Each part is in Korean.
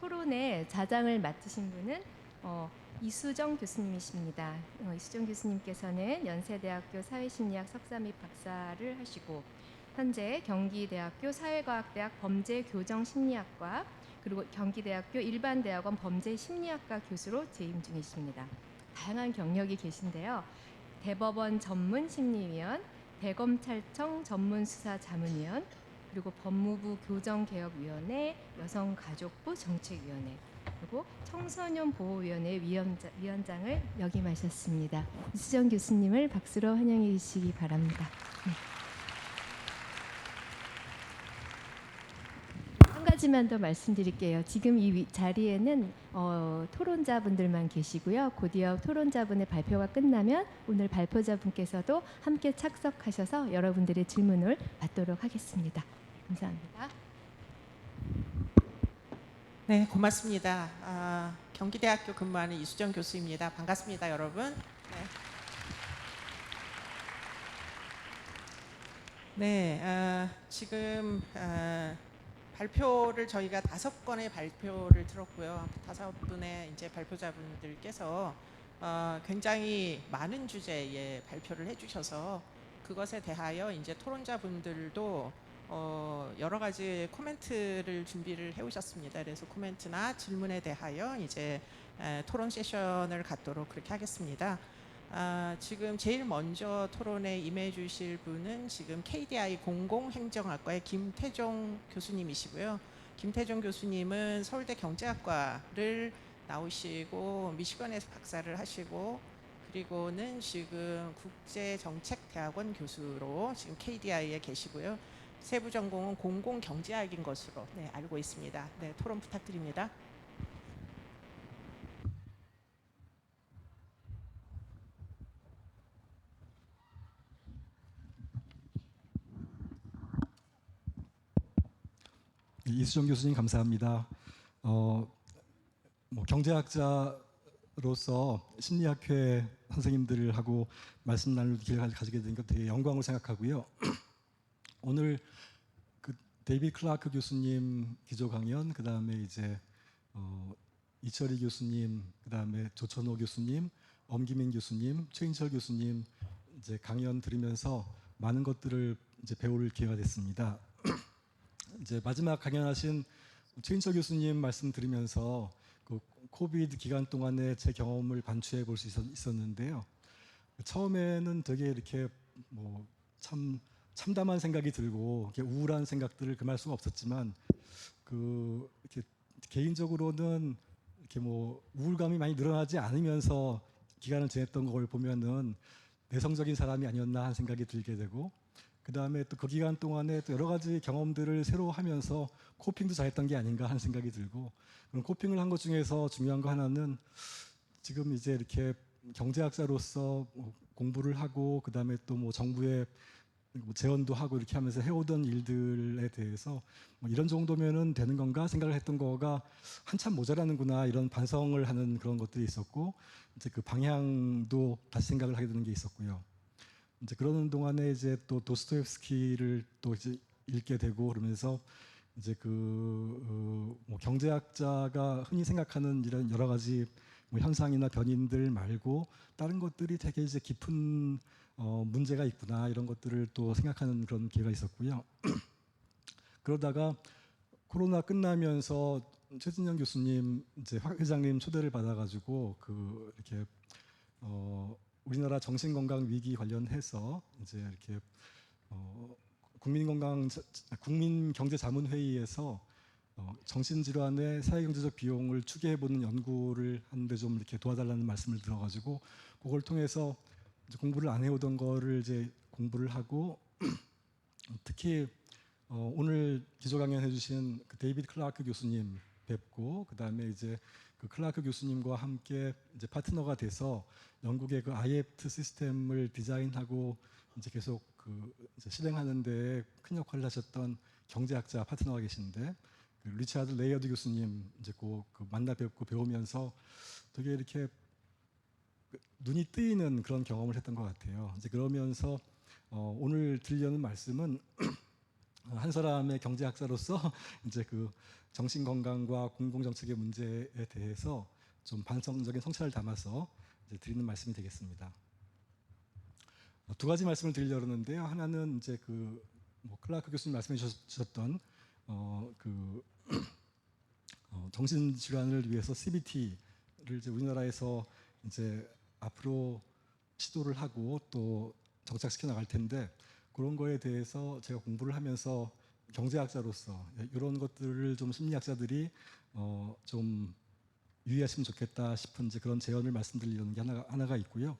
토론의 자장을 맡으신 분은 이수정 교수님이십니다. 이수정 교수님께서는 연세대학교 사회심리학 석사 및 박사를 하시고 현재 경기대학교 사회과학대학 범죄교정심리학과 그리고 경기대학교 일반대학원 범죄심리학과 교수로 재임 중이십니다. 다양한 경력이 계신데요. 대법원 전문심리위원, 대검찰청 전문수사자문위원, 그리고 법무부 교정개혁위원회, 여성가족부 정책위원회, 그리고 청소년보호위원회 위원장을 역임하셨습니다. 이수정 교수님을 박수로 환영해 주시기 바랍니다. 한 가지만 더 말씀드릴게요. 지금 이 자리에는 토론자분들만 계시고요. 곧이어 토론자분의 발표가 끝나면 오늘 발표자분께서도 함께 착석하셔서 여러분들의 질문을 받도록 하겠습니다. 감사합니다. 네, 고맙습니다. 경기대학교 근무하는 이수정 교수입니다. 반갑습니다, 여러분. 지금 발표를 저희가 5건의 발표를 들었고요. 5분의 이제 발표자분들께서 굉장히 많은 주제의 발표를 해주셔서 그것에 대하여 이제 토론자분들도 여러 가지 코멘트를 준비를 해오셨습니다. 그래서 코멘트나 질문에 대하여 이제 토론 세션을 갖도록 그렇게 하겠습니다. 지금 제일 먼저 토론에 임해 주실 분은 지금 KDI 공공행정학과의 김태종 교수님이시고요. 김태종 교수님은 서울대 경제학과를 나오시고 미시건에서 박사를 하시고 그리고는 지금 국제정책대학원 교수로 지금 KDI에 계시고요. 세부 전공은 공공경제학인 것으로 알고 있습니다. 토론 부탁드립니다. 이수정 교수님 감사합니다. 경제학자로서 심리학회 선생님들하고 말씀 나눌 기회를 가지게 된 것 되게 영광으로 생각하고요. 오늘 그 데이비드 클라크 교수님 기조 강연, 그 다음에 이제 이철희 교수님, 그 다음에 조천호 교수님, 엄기민 교수님, 최인철 교수님 이제 강연 들으면서 많은 것들을 이제 배울 기회가 됐습니다. 이제 마지막 강연하신 최인철 교수님 말씀 들으면서 그 코비드 기간 동안에 제 경험을 반추해 볼 수 있었는데요. 처음에는 되게 이렇게 참담한 생각이 들고 이렇게 우울한 생각들을 금할 수가 없었지만 이렇게 개인적으로는 이렇게 우울감이 많이 늘어나지 않으면서 기간을 지냈던 걸 보면은 내성적인 사람이 아니었나 하는 생각이 들게 되고, 그 다음에 또 그 기간 동안에 또 여러 가지 경험들을 새로 하면서 코핑도 잘했던 게 아닌가 하는 생각이 들고, 그럼 코핑을 한 것 중에서 중요한 거 하나는 지금 이제 이렇게 경제학자로서 공부를 하고 그 다음에 또 정부에 재원도 하고 이렇게 하면서 해오던 일들에 대해서 이런 정도면은 되는 건가 생각을 했던 거가 한참 모자라는구나 이런 반성을 하는 그런 것들이 있었고, 이제 그 방향도 다시 생각을 하게 되는 게 있었고요. 이제 그러는 동안에 이제 또 도스토옙스키를 또 이제 읽게 되고 그러면서 이제 경제학자가 흔히 생각하는 이런 여러 가지 현상이나 변인들 말고 다른 것들이 되게 이제 깊은 문제가 있구나 이런 것들을 또 생각하는 그런 기회가 있었고요. 그러다가 코로나 끝나면서 최진영 교수님 이제 회장님 초대를 받아가지고 이렇게 우리나라 정신건강 위기 관련해서 이제 이렇게 국민경제자문회의에서 정신질환의 사회경제적 비용을 추계해보는 연구를 하는데 좀 이렇게 도와달라는 말씀을 들어가지고 그걸 통해서 이제 공부를 안 해오던 거를 이제 공부를 하고 특히 오늘 기조 강연 해주신 그 데이비드 클라크 교수님 뵙고 그 다음에 이제 그 클라크 교수님과 함께 이제 파트너가 돼서 영국의 그 IEPT 시스템을 디자인하고 이제 계속 이제 실행하는데 큰 역할을 하셨던 경제학자 파트너가 계신데 그 리차드 레이어드 교수님 이제 만나 뵙고 배우면서 되게 이렇게 눈이 뜨이는 그런 경험을 했던 것 같아요. 이제 그러면서 오늘 드리려는 말씀은 한 사람의 경제학자로서 이제 그 정신 건강과 공공 정책의 문제에 대해서 좀 반성적인 성찰을 담아서 이제 드리는 말씀이 되겠습니다. 두 가지 말씀을 드리려고 하는데요. 하나는 이제 뭐 클라크 교수님 말씀해 주셨던 정신질환을 위해서 CBT를 이제 우리나라에서 이제 앞으로 시도를 하고 또 정착시켜 나갈 텐데, 그런 거에 대해서 제가 공부를 하면서 경제학자로서 이런 것들을 좀 심리학자들이 좀 유의하시면 좋겠다 싶은 이제 그런 제언을 말씀드리려는 게 하나가 있고요.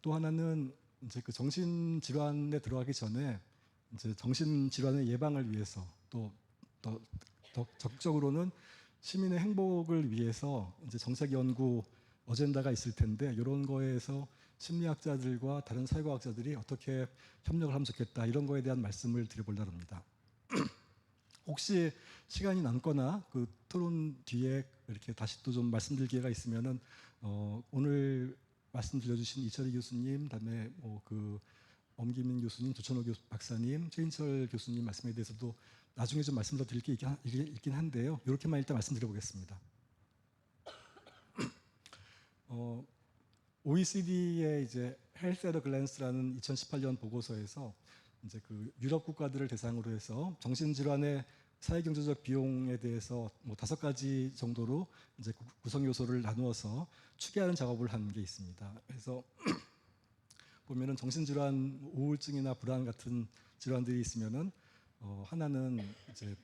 또 하나는 이제 그 정신질환에 들어가기 전에 이제 정신질환의 예방을 위해서 또 더 적극적으로는 시민의 행복을 위해서 이제 정책 연구 어젠다가 있을 텐데, 이런 거에서 심리학자들과 다른 사회과학자들이 어떻게 협력을 하면 좋겠다, 이런 거에 대한 말씀을 드려보려고 합니다. 혹시 시간이 남거나 그 토론 뒤에 이렇게 다시 또 좀 말씀드릴 기회가 있으면은 오늘 말씀 들려주신 이철희 교수님, 그다음에 뭐 그 엄기민 교수님, 조천호 박사님, 최인철 교수님 말씀에 대해서도 나중에 좀 말씀 더 드릴 게 있긴 한데요. 이렇게만 일단 말씀드려보겠습니다. OECD의 이제 Health at a Glance라는 2018년 보고서에서 이제 그 유럽 국가들을 대상으로 해서 정신질환의 사회경제적 비용에 대해서 뭐 5가지 정도로 이제 구성 요소를 나누어서 추계하는 작업을 한 게 있습니다. 그래서 보면은 정신질환, 우울증이나 불안 같은 질환들이 있으면은 하나는 이제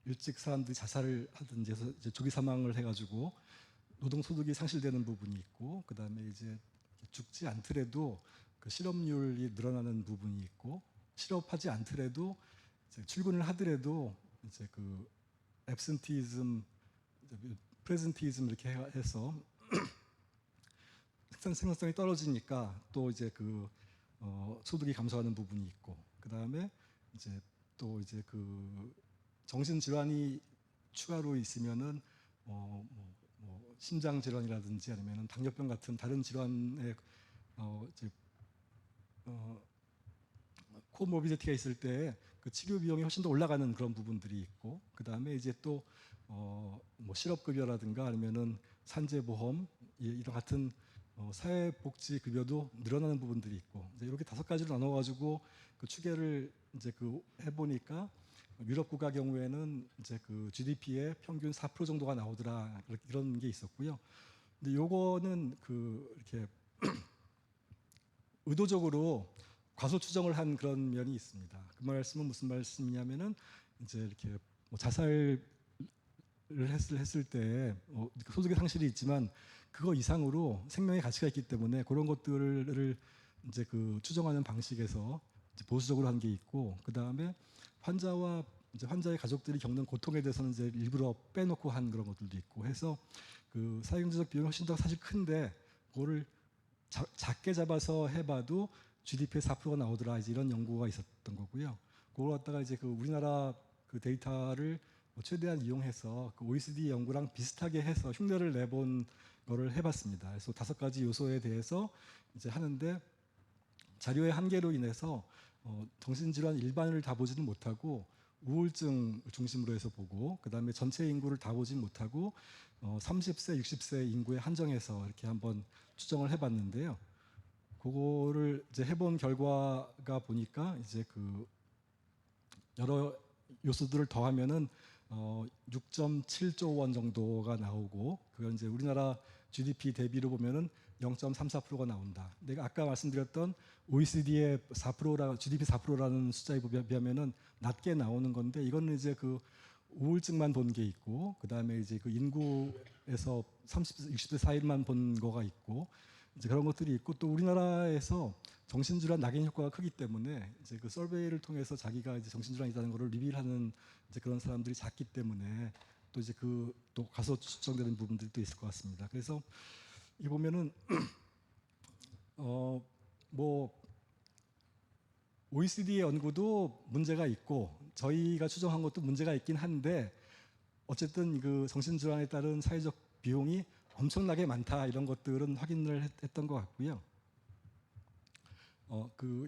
일찍 사람들이 자살을 하든지 해서 이제 조기 사망을 해가지고 노동 소득이 상실되는 부분이 있고, 그 다음에 이제 죽지 않더라도 그 실업률이 늘어나는 부분이 있고, 실업하지 않더라도 이제 출근을 하더라도 이제 그 absenteeism, presenteeism 이렇게 해서 생산성이 떨어지니까 또 이제 소득이 감소하는 부분이 있고, 그 다음에 이제 또 이제 그 정신 질환이 추가로 있으면은 뭐 심장 질환이라든지 아니면은 당뇨병 같은 다른 질환에 이제 코모비디티가 있을 때 그 치료 비용이 훨씬 더 올라가는 그런 부분들이 있고, 그 다음에 이제 또 뭐 실업급여라든가 아니면은 산재보험 이런 같은 사회복지급여도 늘어나는 부분들이 있고, 이제 이렇게 5가지로 나눠가지고 그 추계를 이제 해보니까 유럽 국가 경우에는 이제 그 GDP의 평균 4% 정도가 나오더라, 이런 게 있었고요. 근데 요거는 이렇게 의도적으로 과소 추정을 한 그런 면이 있습니다. 그 말씀은 무슨 말씀이냐면은 이제 이렇게 뭐 자살을 했을 때 소득의 상실이 있지만 그거 이상으로 생명의 가치가 있기 때문에 그런 것들을 이제 추정하는 방식에서 이제 보수적으로 한 게 있고, 그 다음에 환자와 이제 환자의 가족들이 겪는 고통에 대해서는 이제 일부러 빼놓고 한 그런 것들도 있고 해서 그 사회경제적 비용이 훨씬 더 사실 큰데, 그거를 작게 잡아서 해봐도 GDP의 4%가 나오더라, 이제 이런 연구가 있었던 거고요. 그걸 갖다가 이제 우리나라 데이터를 최대한 이용해서 OECD 연구랑 비슷하게 해서 흉내를 내본 거를 해봤습니다. 그래서 5가지 요소에 대해서 이제 하는데, 자료의 한계로 인해서 정신질환 일반을 다 보지는 못하고 우울증 중심으로 해서 보고, 그 다음에 전체 인구를 다 보진 못하고 30세, 60세 인구에 한정해서 이렇게 한번 추정을 해봤는데요. 그거를 이제 해본 결과가 보니까 이제 여러 요소들을 더하면은 6.7조 원 정도가 나오고, 그건 이제 우리나라 GDP 대비로 보면은 0.34%가 나온다. 내가 아까 말씀드렸던 OECD의 4%라 GDP 4%라는 숫자에 비하면은 낮게 나오는 건데, 이거는 이제 우울증만 본 게 있고, 그 다음에 이제 인구에서 30세, 60세 사이만 본 거가 있고, 이제 그런 것들이 있고, 또 우리나라에서 정신질환 낙인 효과가 크기 때문에 이제 서베이를 통해서 자기가 이제 정신질환이라는 거를 리빌하는 이제 그런 사람들이 작기 때문에 또 이제 또 가서 추정되는 부분들이 또 있을 것 같습니다. 그래서 이 보면은 뭐 OECD의 연구도 문제가 있고 저희가 추정한 것도 문제가 있긴 한데, 어쨌든 정신질환에 따른 사회적 비용이 엄청나게 많다, 이런 것들은 확인을 했던 것 같고요.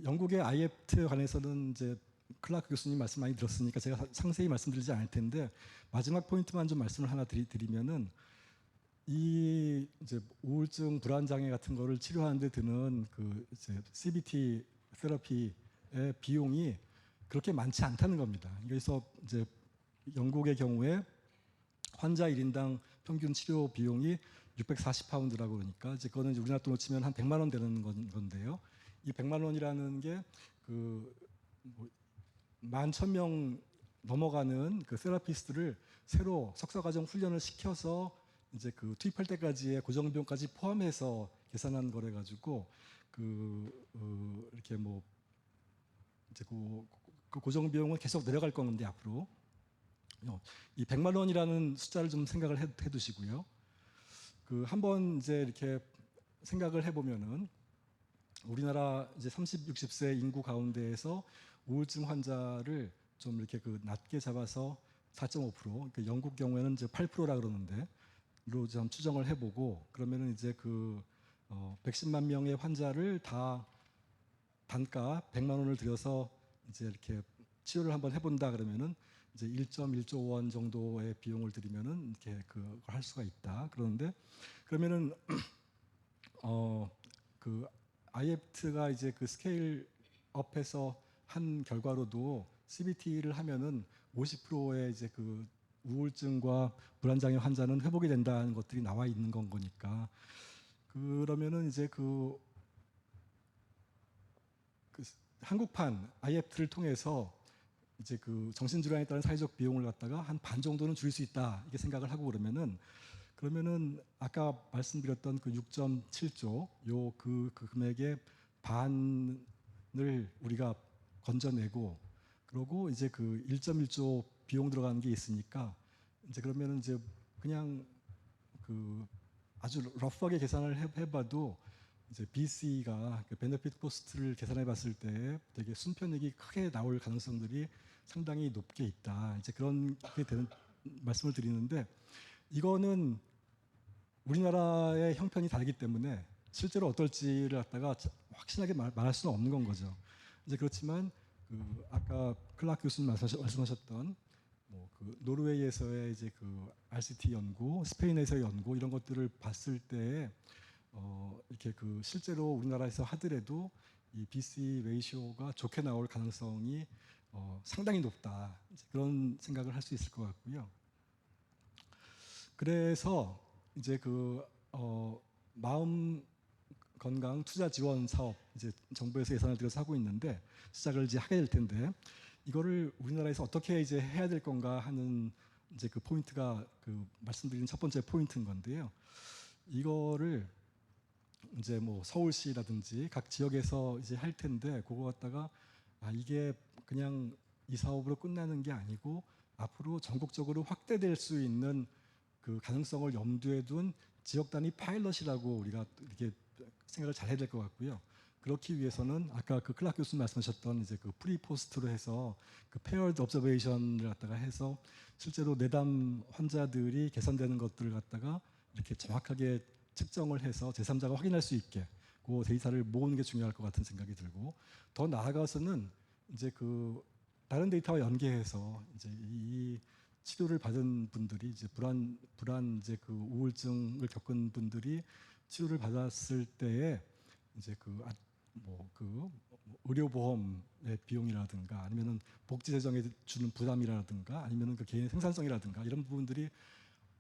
영국의 IEPT에 관해서는 이제 클라크 교수님 말씀 많이 들었으니까 제가 상세히 말씀드리지 않을 텐데 마지막 포인트만 좀 말씀을 하나 드리면은 이 이제 우울증 불안 장애 같은 거를 치료하는데 드는 그 이제 CBT 테라피의 비용이 그렇게 많지 않다는 겁니다. 그래서 이제 영국의 경우에 환자 1인당 평균 치료 비용이 640파운드라고 그러니까 이제 그거는 이제 우리나라 돈으로 치면 한 100만 원 되는 건데요. 이 100만 원이라는 게그 뭐 11,000명 넘어가는 그 세라피스트를 새로 석사과정 훈련을 시켜서 이제 그 투입할 때까지의 고정 비용까지 포함해서 계산한 거래 가지고 이렇게 뭐 이제 그 고정 비용은 계속 내려갈 건데 앞으로 이 100만 원이라는 숫자를 좀 생각을 해 두시고요. 그 한번 이제 이렇게 생각을 해보면은 우리나라 이제 30, 60세 인구 가운데에서 우울증 환자를 좀 이렇게 그 낮게 잡아서 4.5%, 그러니까 영국 경우에는 이제 8%라 그러는데 로 좀 추정을 해보고 그러면은 이제 그 110만 명의 환자를 다 단가 100만 원을 들여서 이제 이렇게 치료를 한번 해본다 그러면은 이제 1.1조 원 정도의 비용을 들이면은 이렇게 그걸 할 수가 있다. 그런데 그러면은 그 IEPT가 이제 그 스케일 업해서 한 결과로도 CBT를 하면은 50%의 이제 그 우울증과 불안장애 환자는 회복이 된다는 것들이 나와 있는 건 거니까 그러면은 이제 그 한국판 IEPT를 통해서 이제 그 정신질환에 따른 사회적 비용을 갖다가 한 반 정도는 줄일 수 있다 이렇게 생각을 하고 그러면은 아까 말씀드렸던 그 6.7조 요 그 금액의 반을 우리가 건져내고 그러고 이제 그 1.1조 비용 들어가는 게 있으니까 이제 그러면은 이제 그냥 그 아주 러프하게 계산을 해봐도 이제 BC가 그 베네핏 코스트를 계산해 봤을 때 되게 순편익이 크게 나올 가능성들이 상당히 높게 있다. 이제 그런 게 되는 말씀을 드리는데 이거는 우리나라의 형편이 다르기 때문에 실제로 어떨지를 갖다가 확신하게 말할 수는 없는 건 거죠. 이제 그렇지만 그 아까 클라크 교수님 말씀하셨던 뭐 그 노르웨이에서의 이제 그 RCT 연구, 스페인에서의 연구 이런 것들을 봤을 때 이렇게 그 실제로 우리나라에서 하더라도 이 BC 레이쇼가 좋게 나올 가능성이 상당히 높다. 그런 생각을 할 수 있을 것 같고요. 그래서 이제 그 마음 건강 투자 지원 사업 이제 정부에서 예산을 들여서 하고 있는데 시작을 이제 하게 될 텐데 이거를 우리나라에서 어떻게 이제 해야 될 건가 하는 이제 그 포인트가 그 말씀드린 첫 번째 포인트인 건데요. 이거를 이제 뭐 서울시라든지 각 지역에서 이제 할 텐데 그거 갖다가 이게 그냥 이 사업으로 끝나는 게 아니고 앞으로 전국적으로 확대될 수 있는 그 가능성을 염두에 둔 지역 단위 파일럿이라고 우리가 이렇게 생각을 잘 해야 될 것 같고요. 그렇기 위해서는 아까 그 클라크 교수님 말씀하셨던 이제 그 프리포스트로 해서 그 페어드 옵저베이션을 갖다가 해서 실제로 내담 환자들이 개선되는 것들을 갖다가 이렇게 정확하게 측정을 해서 제3자가 확인할 수 있게 그 데이터를 모으는 게 중요할 것 같은 생각이 들고 더 나아가서는 이제 그 다른 데이터와 연계해서 이제 이 치료를 받은 분들이 이제 불안 이제 그 우울증을 겪은 분들이 치료를 받았을 때에 이제 그 의료보험의 비용이라든가 아니면은 복지 재정에 주는 부담이라든가 아니면은 그 개인의 생산성이라든가 이런 부분들이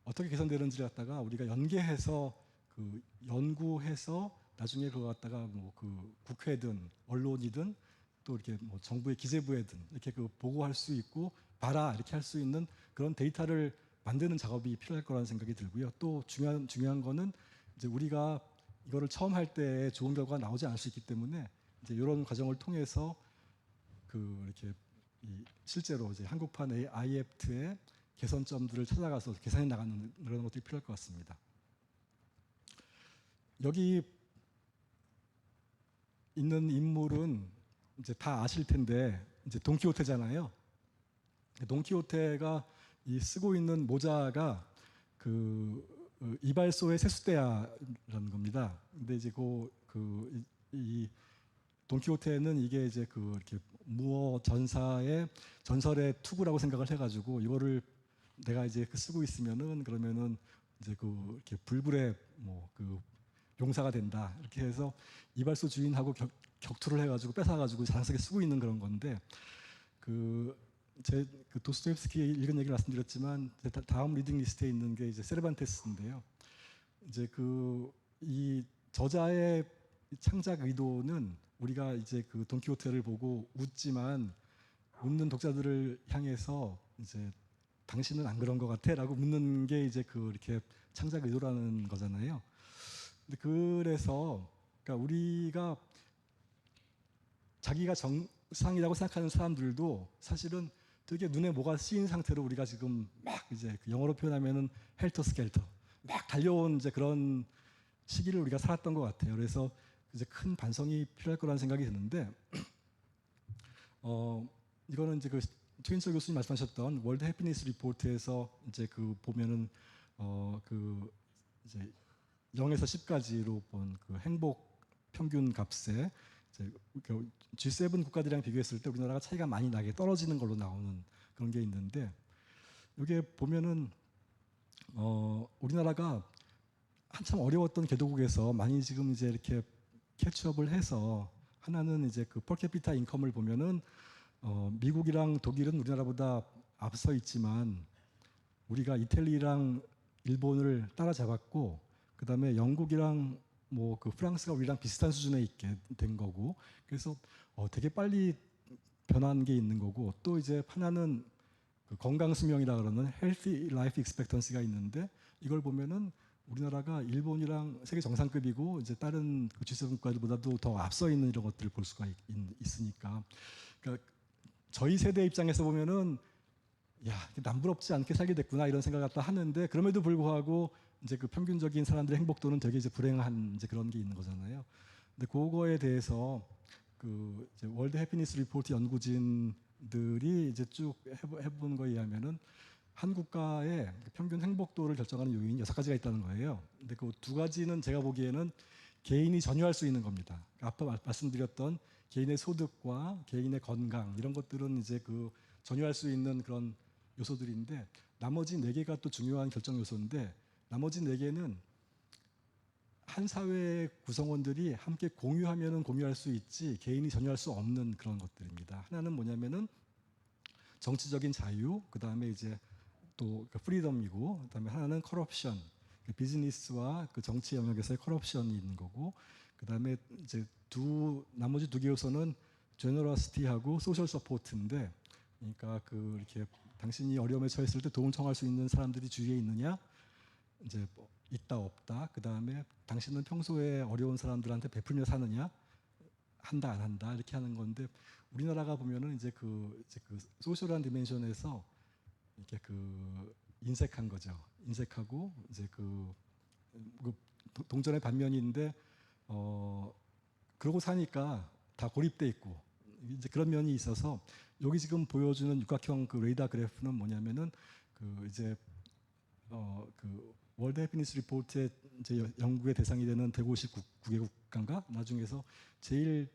어떻게 개선되는지를 갖다가 우리가 연계해서 그 연구해서 나중에 그거 갖다가 뭐 그 국회든 언론이든 또 이렇게 뭐 정부의 기재부에든 이렇게 그 보고할 수 있고 봐라 이렇게 할 수 있는 그런 데이터를 만드는 작업이 필요할 거라는 생각이 들고요. 또 중요한 거는 이제 우리가 이거를 처음 할 때 좋은 결과가 나오지 않을 수 있기 때문에 이제 이런 과정을 통해서 그 이렇게 실제로 이제 한국판 IEPT의 개선점들을 찾아가서 개선해 나가는 그런 것들이 필요할 것 같습니다. 여기 있는 인물은 이제 다 아실 텐데 이제 돈키호테잖아요. 돈키호테가 이 쓰고 있는 모자가 그 이발소의 세숫대야라는 겁니다. 근데 이제 이 돈키호테는 이게 이제 그 이렇게 무어 전사의 전설의 투구라고 생각을 해가지고 이거를 내가 이제 쓰고 있으면은 그러면은 이제 이렇게 불굴의 뭐 용사가 된다 이렇게 해서 이발소 주인하고 격투를 해가지고 뺏어가지고 자랑스럽게 쓰고 있는 그런 건데 제 도스토옙스키 읽은 얘기를 말씀드렸지만 다음 리딩 리스트에 있는 게 이제 세르반테스인데요. 이제 이 저자의 창작 의도는 우리가 이제 돈키호테를 보고 웃지만 웃는 독자들을 향해서 이제 당신은 안 그런 것 같아라고 묻는 게 이제 이렇게 창작 의도라는 거잖아요. 근데 그래서 그러니까 우리가 자기가 정상이라고 생각하는 사람들도 사실은 되게 눈에 뭐가 씌인 상태로 우리가 지금 막 이제 영어로 표현하면은 헬터 스켈터 막 달려온 이제 그런 시기를 우리가 살았던 것 같아요. 그래서 이제 큰 반성이 필요할 거라는 생각이 드는데, 이거는 이제 트윈서 교수님 말씀하셨던 월드 해피니스 리포트에서 이제 보면은 이제 0에서 10까지로 본 행복 평균 값에 이제 G7 국가들이랑 비교했을 때 우리나라가 차이가 많이 나게 떨어지는 걸로 나오는 그런 게 있는데, 이게 보면은 우리나라가 한참 어려웠던 개도국에서 많이 지금 이제 이렇게 캐치업을 해서 하나는 이제 퍼캐피타 인컴을 보면은 미국이랑 독일은 우리나라보다 앞서 있지만 우리가 이탈리아랑 일본을 따라잡았고 그다음에 영국이랑 프랑스가 우리랑 비슷한 수준에 있게 된 거고, 그래서 되게 빨리 변한 게 있는 거고, 또 이제 하나는 건강 수명이라 그러는 healthy life expectancy가 있는데, 이걸 보면은 우리나라가 일본이랑 세계 정상급이고 이제 다른 G7 국가들보다도 더 앞서 있는 이런 것들을 볼 수가 있으니까, 그러니까 저희 세대 입장에서 보면은 야, 남부럽지 않게 살게 됐구나 이런 생각을 갖다 하는데, 그럼에도 불구하고 이제 평균적인 사람들의 행복도는 되게 이제 불행한 이제 그런 게 있는 거잖아요. 근데 그거에 대해서 이제 월드 해피니스 리포트 연구진들이 이제 쭉 해본 거에 의하면은 한 국가의 평균 행복도를 결정하는 요인이 6가지가 있다는 거예요. 근데 그 2가지는 제가 보기에는 개인이 전유할 수 있는 겁니다. 아까 말씀드렸던 개인의 소득과 개인의 건강 이런 것들은 이제 전유할 수 있는 그런 요소들인데, 나머지 4개가 또 중요한 결정 요소인데, 나머지 4개는 한 사회의 구성원들이 함께 공유하면은 공유할 수 있지 개인이 전유할 수 없는 그런 것들입니다. 하나는 뭐냐면은 정치적인 자유, 그 다음에 이제 또 프리덤이고, 그 다음에 하나는 커럽션, 비즈니스와 정치 영역에서의 커럽션이 있는 거고, 그 다음에 이제 나머지 2개 요소는 제너러시티하고 소셜 서포트인데, 그러니까 이렇게 당신이 어려움에 처했을 때 도움 청할 수 있는 사람들이 주위에 있느냐, 이제 있다 없다, 그 다음에 당신은 평소에 어려운 사람들한테 베풀며 사느냐, 한다 안 한다 이렇게 하는 건데, 우리나라가 보면은 이제 소셜한 디멘션에서 이렇게 인색한 거죠. 인색하고 이제 동전의 반면인데, 그러고 사니까 다 고립돼 있고 이제 그런 면이 있어서, 여기 지금 보여주는 육각형 레이더 그래프는 뭐냐면은 이제 월드 해피니스 리포트의 이제 연구의 대상이 되는 159개국 국가인가 나중에서 제일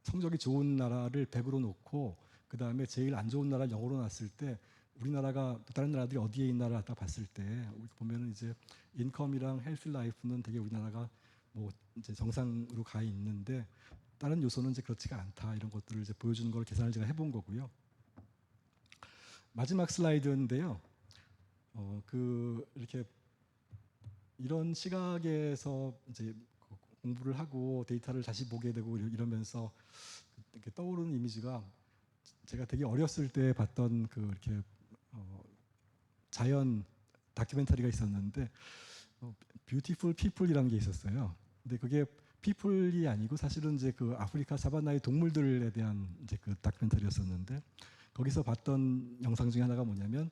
성적이 좋은 나라를 100으로 놓고, 그 다음에 제일 안 좋은 나라 0으로 놨을 때 우리나라가 다른 나라들이 어디에 있나를 딱 봤을 때 보면은 이제 인컴이랑 헬스 라이프는 되게 우리나라가 이제 정상으로 가 있는데, 다른 요소는 이제 그렇지가 않다 이런 것들을 이제 보여주는 걸 계산을 제가 해본 거고요. 마지막 슬라이드인데요. 이렇게 이런 시각에서 이제 공부를 하고 데이터를 다시 보게 되고 이러면서 이렇게 떠오르는 이미지가, 제가 되게 어렸을 때 봤던 이렇게 자연 다큐멘터리가 있었는데, 뷰티풀 피플이라는 게 있었어요. 근데 그게 피플이 아니고 사실은 이제 아프리카 사바나의 동물들에 대한 이제 다큐멘터리였었는데, 거기서 봤던 영상 중에 하나가 뭐냐면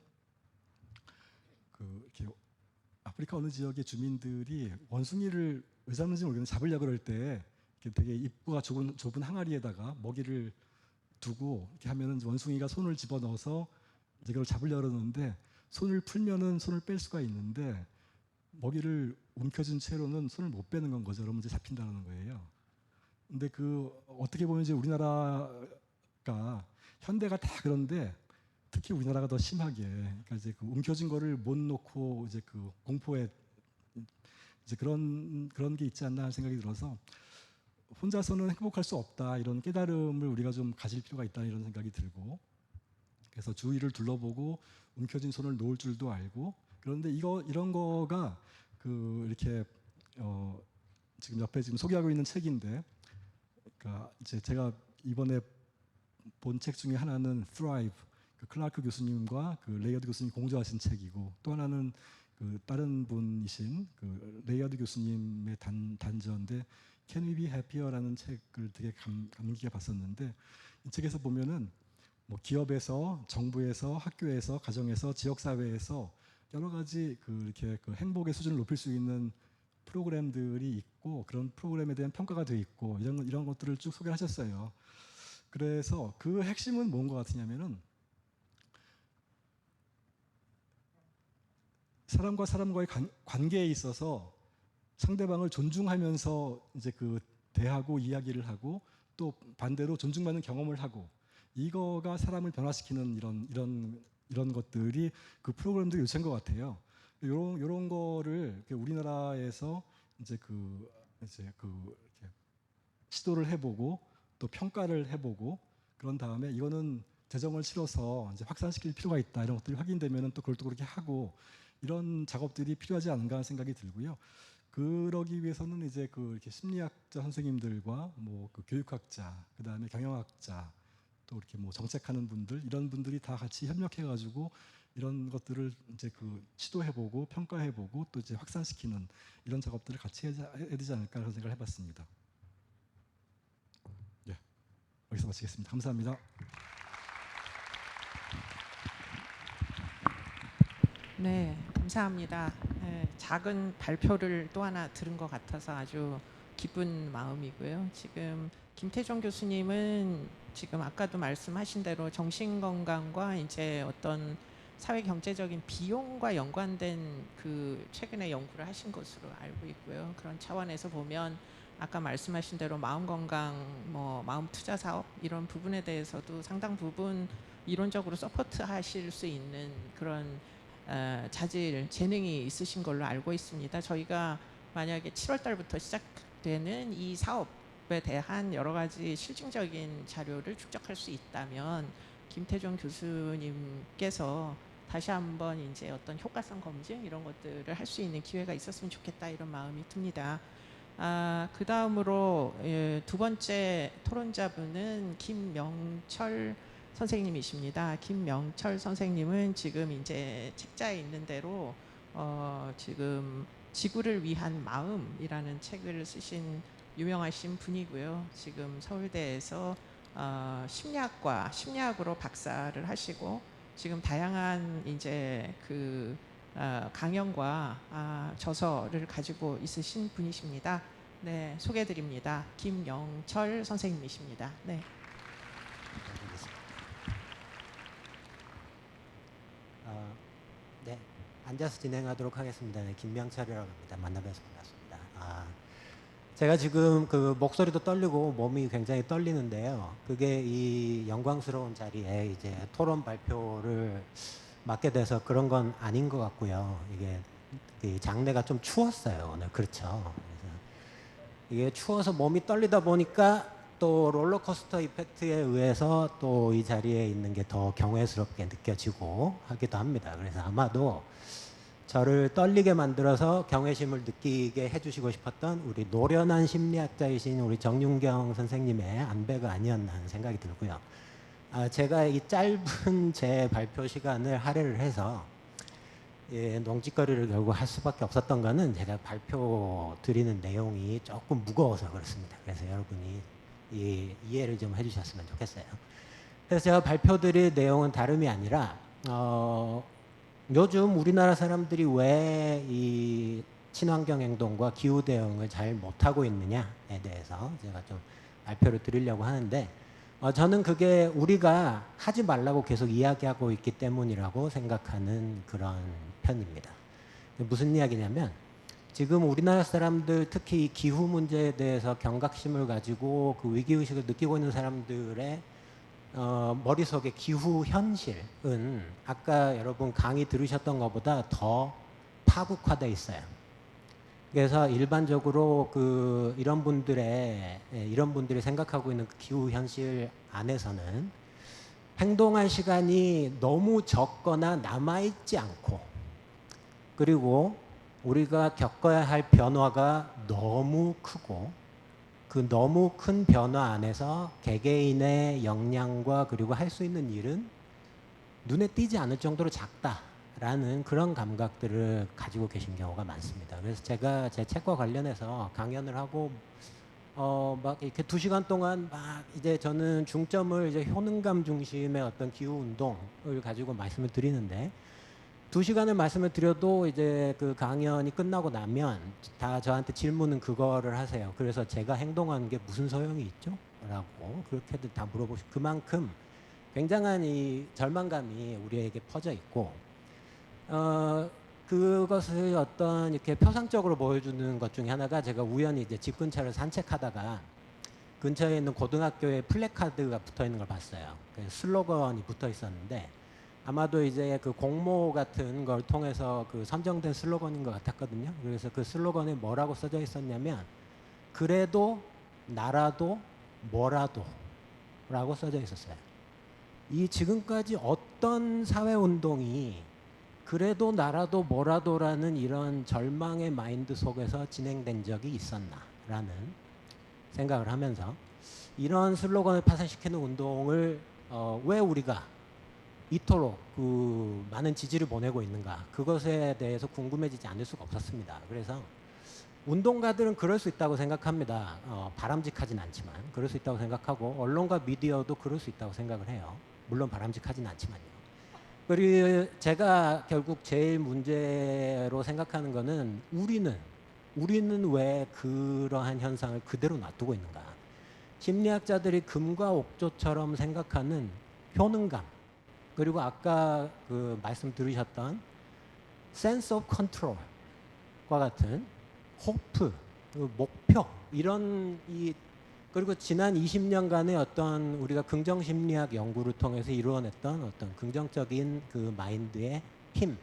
이렇게 아프리카 어느 지역의 주민들이 원숭이를 왜 잡는지 모르겠는데 잡으려고 그럴 때 되게 입구가 좁은 항아리에다가 먹이를 두고 이렇게 하면은 원숭이가 손을 집어넣어서 이제 그걸 잡으려고 그러는데, 손을 풀면은 손을 뺄 수가 있는데 먹이를 움켜쥔 채로는 손을 못 빼는 건 거죠. 그러면 이제 잡힌다는 거예요. 근데 어떻게 보면 이제 우리나라 현대가 다 그런데 특히 우리나라가 더 심하게, 그러니까 이제 그 움켜진 거를 못 놓고 이제 그 공포에 이제 그런 게 있지 않나 하는 생각이 들어서 혼자서는 행복할 수 없다 이런 깨달음을 우리가 좀 가질 필요가 있다 이런 생각이 들고, 그래서 주위를 둘러보고 움켜진 손을 놓을 줄도 알고. 그런데 이런 거가 그 이렇게 지금 옆에 지금 소개하고 있는 책인데, 그러니까 이제 제가 이번에 본 책 중에 하나는 Thrive, 그 클라크 교수님과 그 레이어드 교수님 공저하신 책이고, 또 하나는 그 다른 분이신 그 레이어드 교수님의 단저인데 Can We Be Happier라는 책을 되게 감기게 봤었는데, 이 책에서 보면은 뭐 기업에서, 정부에서, 학교에서, 가정에서, 지역 사회에서 여러 가지 그 이렇게 그 행복의 수준을 높일 수 있는 프로그램들이 있고, 그런 프로그램에 대한 평가가 돼 있고, 이런 것들을 쭉 소개를 하셨어요. 그래서 그 핵심은 뭔 것 같으냐면은 사람과 사람과의 관계에 있어서 상대방을 존중하면서 이제 그 대하고 이야기를 하고, 또 반대로 존중받는 경험을 하고, 이거가 사람을 변화시키는 이런 것들이 그 프로그램들이 요체인 것 같아요. 이런 거를 우리나라에서 이제 이렇게 시도를 해보고 또 평가를 해보고, 그런 다음에 이거는 재정을 치러서 이제 확산시킬 필요가 있다 이런 것들이 확인되면은 또 그걸 또 그렇게 하고, 이런 작업들이 필요하지 않은가 하는 생각이 들고요. 그러기 위해서는 이제 그 이렇게 심리학자 선생님들과 뭐 그 교육학자, 그 다음에 경영학자, 또 이렇게 뭐 정책하는 분들, 이런 분들이 다 같이 협력해가지고 이런 것들을 이제 그 시도해보고 평가해보고 또 이제 확산시키는 이런 작업들을 같이 해야 되지 않을까 그런 생각을 해봤습니다. 예, 여기서 마치겠습니다. 감사합니다. 네, 감사합니다. 작은 발표를 또 하나 들은 것 같아서 아주 기쁜 마음이고요. 지금 김태종 교수님은 지금 아까도 말씀하신 대로 정신건강과 이제 어떤 사회 경제적인 비용과 연관된 그 최근에 연구를 하신 것으로 알고 있고요. 그런 차원에서 보면 아까 말씀하신 대로 마음 건강, 뭐 마음 투자 사업 이런 부분에 대해서도 상당 부분 이론적으로 서포트하실 수 있는 그런 자질, 재능이 있으신 걸로 알고 있습니다. 저희가 만약에 7월 달부터 시작되는 이 사업에 대한 여러 가지 실증적인 자료를 축적할 수 있다면 김태종 교수님께서 다시 한번 이제 어떤 효과성 검증 이런 것들을 할 수 있는 기회가 있었으면 좋겠다 이런 마음이 듭니다. 그 다음으로 두 번째 토론자분은 김명철 선생님이십니다. 김명철 선생님은 지금 이제 책자에 있는 대로 지금 지구를 위한 마음이라는 책을 쓰신 유명하신 분이고요. 지금 서울대에서 심리학으로 박사를 하시고 지금 다양한 이제 그 강연과 저서를 가지고 있으신 분이십니다. 네, 소개드립니다. 김영철 선생님이십니다. 네. 네, 앉아서 진행하도록 하겠습니다. 네, 김명철이라고 합니다. 만나뵈서 반갑습니다. 제가 지금 그 목소리도 떨리고 몸이 굉장히 떨리는데요. 그게 이 영광스러운 자리에 이제 토론 발표를 맡게 돼서 그런 건 아닌 것 같고요. 이게 이 장내가 좀 추웠어요 오늘. 그렇죠. 그래서 이게 추워서 몸이 떨리다 보니까 또 롤러코스터 이펙트에 의해서 또 이 자리에 있는 게 더 경외스럽게 느껴지고 하기도 합니다. 그래서 아마도 저를 떨리게 만들어서 경외심을 느끼게 해주시고 싶었던 우리 노련한 심리학자이신 우리 정윤경 선생님의 안배가 아니었나 하는 생각이 들고요. 제가 이 짧은 제 발표 시간을 할애를 해서 농짓거리를 결국 할 수밖에 없었던 거는 제가 발표 드리는 내용이 조금 무거워서 그렇습니다. 그래서 여러분이 이해를 좀 해주셨으면 좋겠어요. 그래서 제가 발표 드릴 내용은 다름이 아니라 요즘 우리나라 사람들이 왜 이 친환경 행동과 기후 대응을 잘 못하고 있느냐에 대해서 제가 좀 발표를 드리려고 하는데, 저는 그게 우리가 하지 말라고 계속 이야기하고 있기 때문이라고 생각하는 그런 편입니다. 무슨 이야기냐면, 지금 우리나라 사람들 특히 기후 문제에 대해서 경각심을 가지고 그 위기의식을 느끼고 있는 사람들의 머릿속의 기후 현실은 아까 여러분 강의 들으셨던 것보다 더 파국화돼 있어요. 그래서 일반적으로 이런 분들이 생각하고 있는 그 기후 현실 안에서는 행동할 시간이 너무 적거나 남아있지 않고, 그리고 우리가 겪어야 할 변화가 너무 크고, 그 너무 큰 변화 안에서 개개인의 역량과 그리고 할 수 있는 일은 눈에 띄지 않을 정도로 작다라는 그런 감각들을 가지고 계신 경우가 많습니다. 그래서 제가 제 책과 관련해서 강연을 하고 막 이렇게 2시간 동안 막 이제 저는 중점을 이제 효능감 중심의 어떤 기후 운동을 가지고 말씀을 드리는데, 2시간을 말씀을 드려도 이제 그 강연이 끝나고 나면 다 저한테 질문은 그거를 하세요. 그래서 제가 행동하는 게 무슨 소용이 있죠? 라고 그렇게들 다 물어보시고, 그만큼 굉장한 이 절망감이 우리에게 퍼져 있고, 그것을 어떤 이렇게 표상적으로 보여주는 것 중에 하나가, 제가 우연히 이제 집 근처를 산책하다가 근처에 있는 고등학교에 플래카드가 붙어 있는 걸 봤어요. 슬로건이 붙어 있었는데, 아마도 이제 그 공모 같은 걸 통해서 그 선정된 슬로건인 것 같았거든요. 그래서 그 슬로건에 뭐라고 써져 있었냐면, 그래도 나라도 뭐라도 라고 써져 있었어요. 이 지금까지 어떤 사회운동이 그래도 나라도 뭐라도라는 이런 절망의 마인드 속에서 진행된 적이 있었나라는 생각을 하면서, 이런 슬로건을 파산시키는 운동을 왜 우리가 이토록 그 많은 지지를 보내고 있는가, 그것에 대해서 궁금해지지 않을 수가 없었습니다. 그래서 운동가들은 그럴 수 있다고 생각합니다. 바람직하진 않지만 그럴 수 있다고 생각하고, 언론과 미디어도 그럴 수 있다고 생각을 해요. 물론 바람직하진 않지만요. 그리고 제가 결국 제일 문제로 생각하는 거는, 우리는 왜 그러한 현상을 그대로 놔두고 있는가. 심리학자들이 금과 옥조처럼 생각하는 효능감, 그리고 아까 그 말씀 들으셨던 sense of control과 같은 호프, 목표, 이런 그리고 지난 20년간의 어떤 우리가 긍정 심리학 연구를 통해서 이루어냈던 어떤 긍정적인 그 마인드의 힘,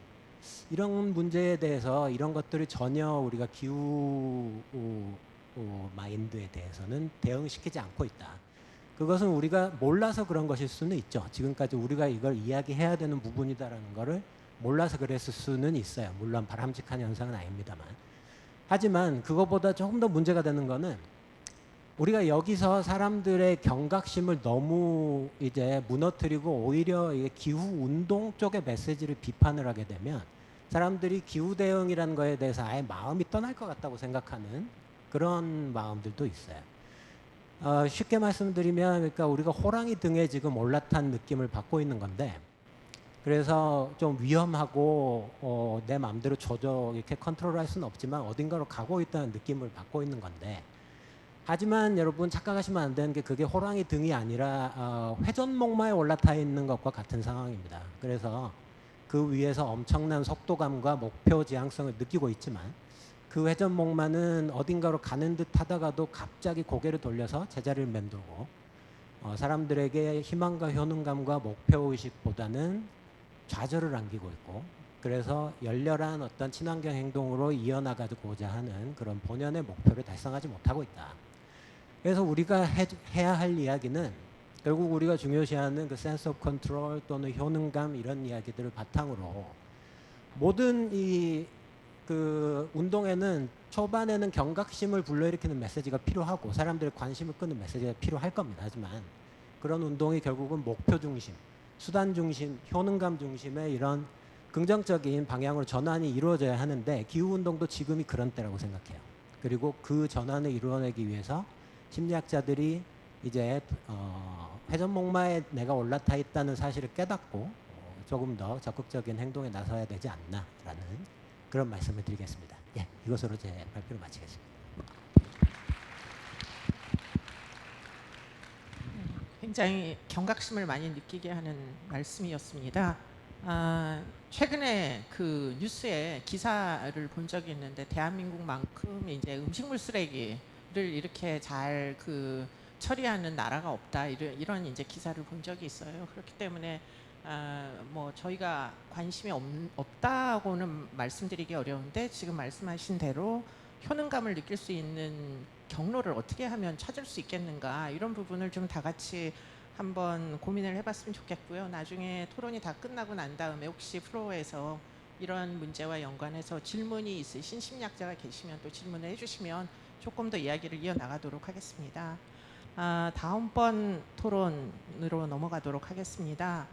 이런 문제에 대해서 이런 것들을 전혀 우리가 기후 마인드에 대해서는 대응시키지 않고 있다. 그것은 우리가 몰라서 그런 것일 수는 있죠. 지금까지 우리가 이걸 이야기해야 되는 부분이다라는 것을 몰라서 그랬을 수는 있어요. 물론 바람직한 현상은 아닙니다만. 하지만 그것보다 조금 더 문제가 되는 거는, 우리가 여기서 사람들의 경각심을 너무 이제 무너뜨리고 오히려 기후 운동 쪽의 메시지를 비판을 하게 되면, 사람들이 기후 대응이라는 거에 대해서 아예 마음이 떠날 것 같다고 생각하는 그런 마음들도 있어요. 쉽게 말씀드리면, 그러니까 우리가 호랑이 등에 지금 올라탄 느낌을 받고 있는 건데, 그래서 좀 위험하고 내 마음대로 이렇게 컨트롤할 수는 없지만 어딘가로 가고 있다는 느낌을 받고 있는 건데, 하지만 여러분 착각하시면 안 되는 게, 그게 호랑이 등이 아니라 회전목마에 올라타 있는 것과 같은 상황입니다. 그래서 그 위에서 엄청난 속도감과 목표 지향성을 느끼고 있지만, 그 회전목마는 어딘가로 가는 듯 하다가도 갑자기 고개를 돌려서 제자리를 맴돌고, 사람들에게 희망과 효능감과 목표의식보다는 좌절을 안기고 있고, 그래서 열렬한 어떤 친환경 행동으로 이어나가고자 하는 그런 본연의 목표를 달성하지 못하고 있다. 그래서 우리가 해야 할 이야기는, 결국 우리가 중요시하는 그 센스 오브 컨트롤 또는 효능감, 이런 이야기들을 바탕으로 모든 그 운동에는 초반에는 경각심을 불러일으키는 메시지가 필요하고 사람들의 관심을 끄는 메시지가 필요할 겁니다. 하지만 그런 운동이 결국은 목표 중심, 수단 중심, 효능감 중심의 이런 긍정적인 방향으로 전환이 이루어져야 하는데, 기후운동도 지금이 그런 때라고 생각해요. 그리고 그 전환을 이루어내기 위해서 심리학자들이 이제 회전목마에 내가 올라타 있다는 사실을 깨닫고 조금 더 적극적인 행동에 나서야 되지 않나라는 그런 말씀을 드리겠습니다. 예, 이것으로 제 발표를 마치겠습니다. 굉장히 경각심을 많이 느끼게 하는 말씀이었습니다. 최근에 그 뉴스에 기사를 본 적이 있는데, 대한민국만큼 이제 음식물 쓰레기를 이렇게 잘 처리하는 나라가 없다 이런 이제 기사를 본 적이 있어요. 그렇기 때문에 뭐 저희가 관심이 없다고는 말씀드리기 어려운데 지금 말씀하신 대로 효능감을 느낄 수 있는 경로를 어떻게 하면 찾을 수 있겠는가 이런 부분을 좀 다 같이 한번 고민을 해봤으면 좋겠고요. 나중에 토론이 다 끝나고 난 다음에 혹시 프로에서 이런 문제와 연관해서 질문이 있으신 심리학자가 계시면 또 질문을 해주시면 조금 더 이야기를 이어나가도록 하겠습니다. 다음번 토론으로 넘어가도록 하겠습니다.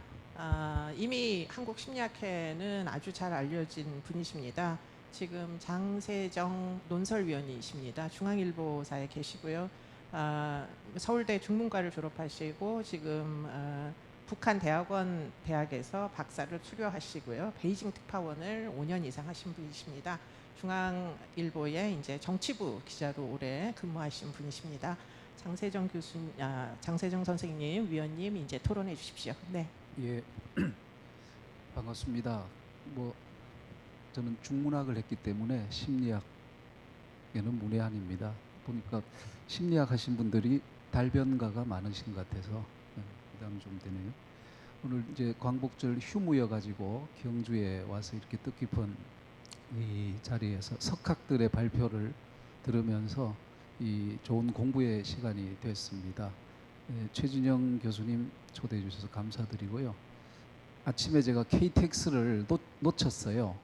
이미 한국심리학회는 아주 잘 알려진 분이십니다. 지금 장세정 논설위원이십니다. 중앙일보사에 계시고요. 서울대 중문과를 졸업하시고 지금 북한 대학원 대학에서 박사를 수료하시고요. 베이징 특파원을 5년 이상 하신 분이십니다. 중앙일보의 이제 정치부 기자로 오래 근무하신 분이십니다. 장세정 선생님, 위원님 이제 토론해 주십시오. 네. 예, 반갑습니다. 뭐 저는 중문학을 했기 때문에 심리학에는 문외한입니다. 보니까 심리학 하신 분들이 달변가가 많으신 것 같아서 부담 좀 되네요. 오늘 이제 광복절 휴무여 가지고 경주에 와서 이렇게 뜻깊은 이 자리에서 석학들의 발표를 들으면서 이 좋은 공부의 시간이 됐습니다. 최진영 교수님 초대해 주셔서 감사드리고요. 아침에 제가 KTX를 놓쳤어요.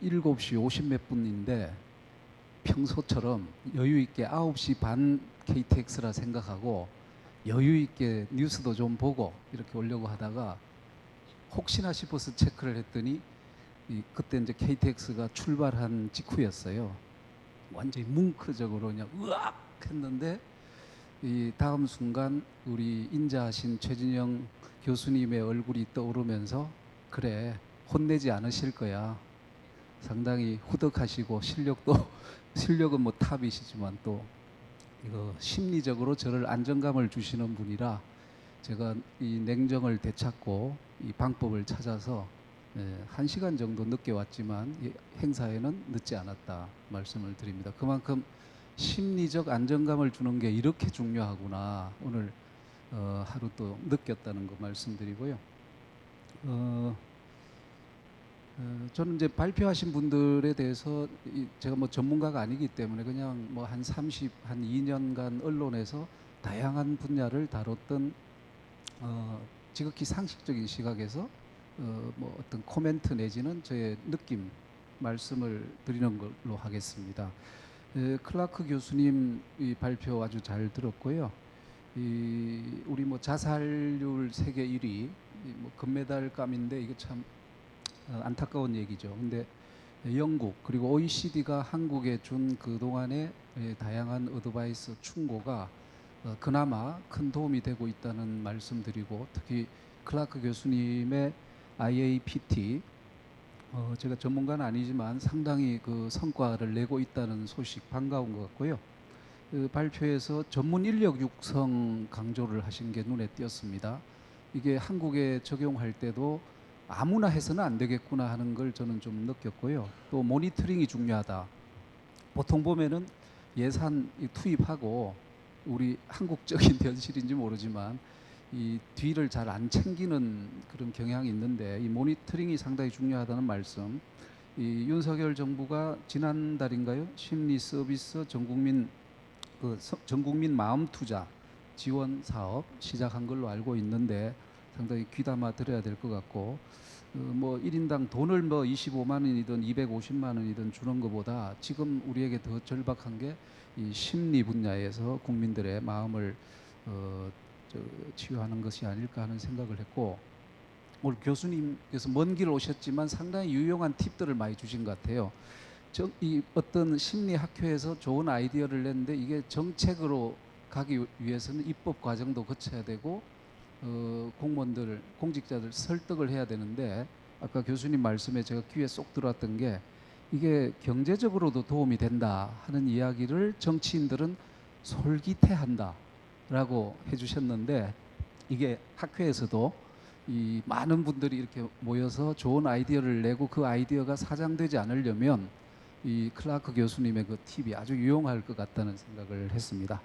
7시 50몇 분인데 평소처럼 여유 있게 9시 반 KTX라 생각하고 여유 있게 뉴스도 좀 보고 이렇게 오려고 하다가 혹시나 싶어서 체크를 했더니 그때 이제 KTX가 출발한 직후였어요. 완전히 뭉크적으로 그냥 으악 했는데 이 다음 순간 우리 인자하신 최진영 교수님의 얼굴이 떠오르면서 그래 혼내지 않으실 거야. 상당히 후덕하시고 실력은 뭐 탑이시지만 또 이거 심리적으로 저를 안정감을 주시는 분이라 제가 이 냉정을 되찾고 이 방법을 찾아서 1시간 정도 늦게 왔지만 이 행사에는 늦지 않았다 말씀을 드립니다. 그만큼 심리적 안정감을 주는 게 이렇게 중요하구나 오늘 하루 또 느꼈다는 거 말씀드리고요. 저는 이제 발표하신 분들에 대해서 제가 뭐 전문가가 아니기 때문에 그냥 뭐 한 2년간 언론에서 다양한 분야를 다뤘던 지극히 상식적인 시각에서 뭐 어떤 코멘트 내지는 저의 느낌 말씀을 드리는 걸로 하겠습니다. 클라크 교수님 이 발표 아주 잘 들었고요. 우리 뭐 자살률 세계 1위 뭐 금메달감인데 이게 참 안타까운 얘기죠. 근데 영국 그리고 OECD가 한국에 준 그동안의 다양한 어드바이스 충고가 그나마 큰 도움이 되고 있다는 말씀드리고 특히 클라크 교수님의 IAPT 제가 전문가는 아니지만 상당히 그 성과를 내고 있다는 소식 반가운 것 같고요. 그 발표에서 전문 인력 육성 강조를 하신 게 눈에 띄었습니다. 이게 한국에 적용할 때도 아무나 해서는 안 되겠구나 하는 걸 저는 좀 느꼈고요. 또 모니터링이 중요하다. 보통 보면은 예산 투입하고 우리 한국적인 현실인지 모르지만 이 뒤를 잘 안 챙기는 그런 경향이 있는데 이 모니터링이 상당히 중요하다는 말씀. 이 윤석열 정부가 지난달인가요? 심리 서비스 전국민 마음 투자 지원 사업 시작한 걸로 알고 있는데 상당히 귀담아 들어야 될 것 같고 뭐 1인당 돈을 뭐 25만 원이든 250만 원이든 주는 것보다 지금 우리에게 더 절박한 게 이 심리 분야에서 국민들의 마음을 치유하는 것이 아닐까 하는 생각을 했고 오늘 교수님께서 먼 길 오셨지만 상당히 유용한 팁들을 많이 주신 것 같아요. 이 어떤 심리학회에서 좋은 아이디어를 냈는데 이게 정책으로 가기 위해서는 입법 과정도 거쳐야 되고 공무원들, 공직자들 설득을 해야 되는데 아까 교수님 말씀에 제가 귀에 쏙 들어왔던 게 이게 경제적으로도 도움이 된다 하는 이야기를 정치인들은 솔깃해한다라고 해주셨는데 이게 학회에서도 이 많은 분들이 이렇게 모여서 좋은 아이디어를 내고 그 아이디어가 사장되지 않으려면 이 클라크 교수님의 그 팁이 아주 유용할 것 같다는 생각을 했습니다.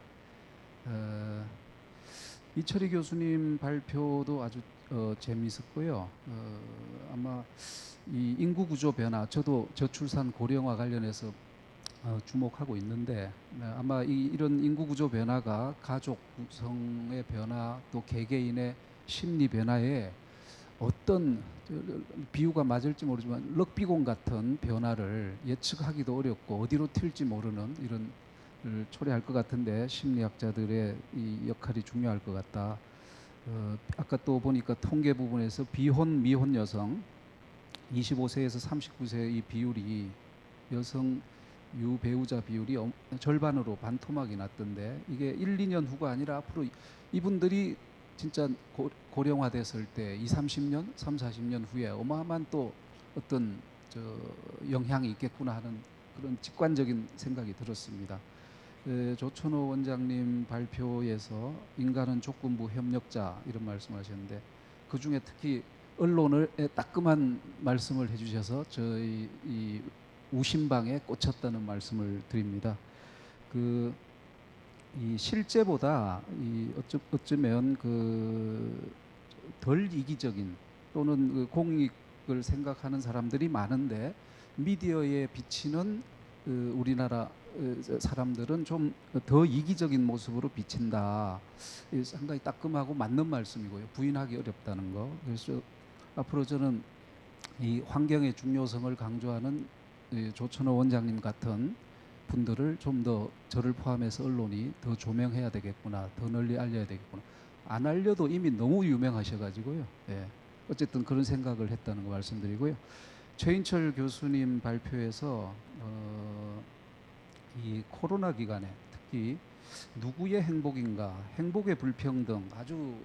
이철희 교수님 발표도 아주 재미있었고요. 아마 이 인구 구조 변화, 저도 저출산 고령화 관련해서 주목하고 있는데 아마 이런 인구 구조 변화가 가족 구성의 변화, 또 개개인의 심리 변화에 어떤 비유가 맞을지 모르지만 럭비공 같은 변화를 예측하기도 어렵고 어디로 튈지 모르는 이런 초래할 것 같은데 심리학자들의 이 역할이 중요할 것 같다. 아까 또 보니까 통계 부분에서 비혼 미혼 여성 25세에서 39세 이 비율이 여성 유배우자 비율이 절반으로 반토막이 났던데 이게 1, 2년 후가 아니라 앞으로 이분들이 진짜 고령화됐을 때 2, 30년, 3, 40년 후에 어마어마한 또 어떤 영향이 있겠구나 하는 그런 직관적인 생각이 들었습니다. 조천호 원장님 발표에서 인간은 조건부 협력자 이런 말씀하셨는데 그 중에 특히 언론에 따끔한 말씀을 해주셔서 저희 이 우심방에 꽂혔다는 말씀을 드립니다. 이 실제보다 어쩌면 덜 이기적인 또는 그 공익을 생각하는 사람들이 많은데 미디어에 비치는 우리나라 사람들은 좀 더 이기적인 모습으로 비친다. 상당히 따끔하고 맞는 말씀이고요. 부인하기 어렵다는 거. 그래서 앞으로 저는 이 환경의 중요성을 강조하는 조천호 원장님 같은 분들을 좀 더 저를 포함해서 언론이 더 조명해야 되겠구나, 더 널리 알려야 되겠구나. 안 알려도 이미 너무 유명하셔가지고요. 예. 어쨌든 그런 생각을 했다는 거 말씀드리고요. 최인철 교수님 발표에서 이 코로나 기간에 특히 누구의 행복인가, 행복의 불평등 아주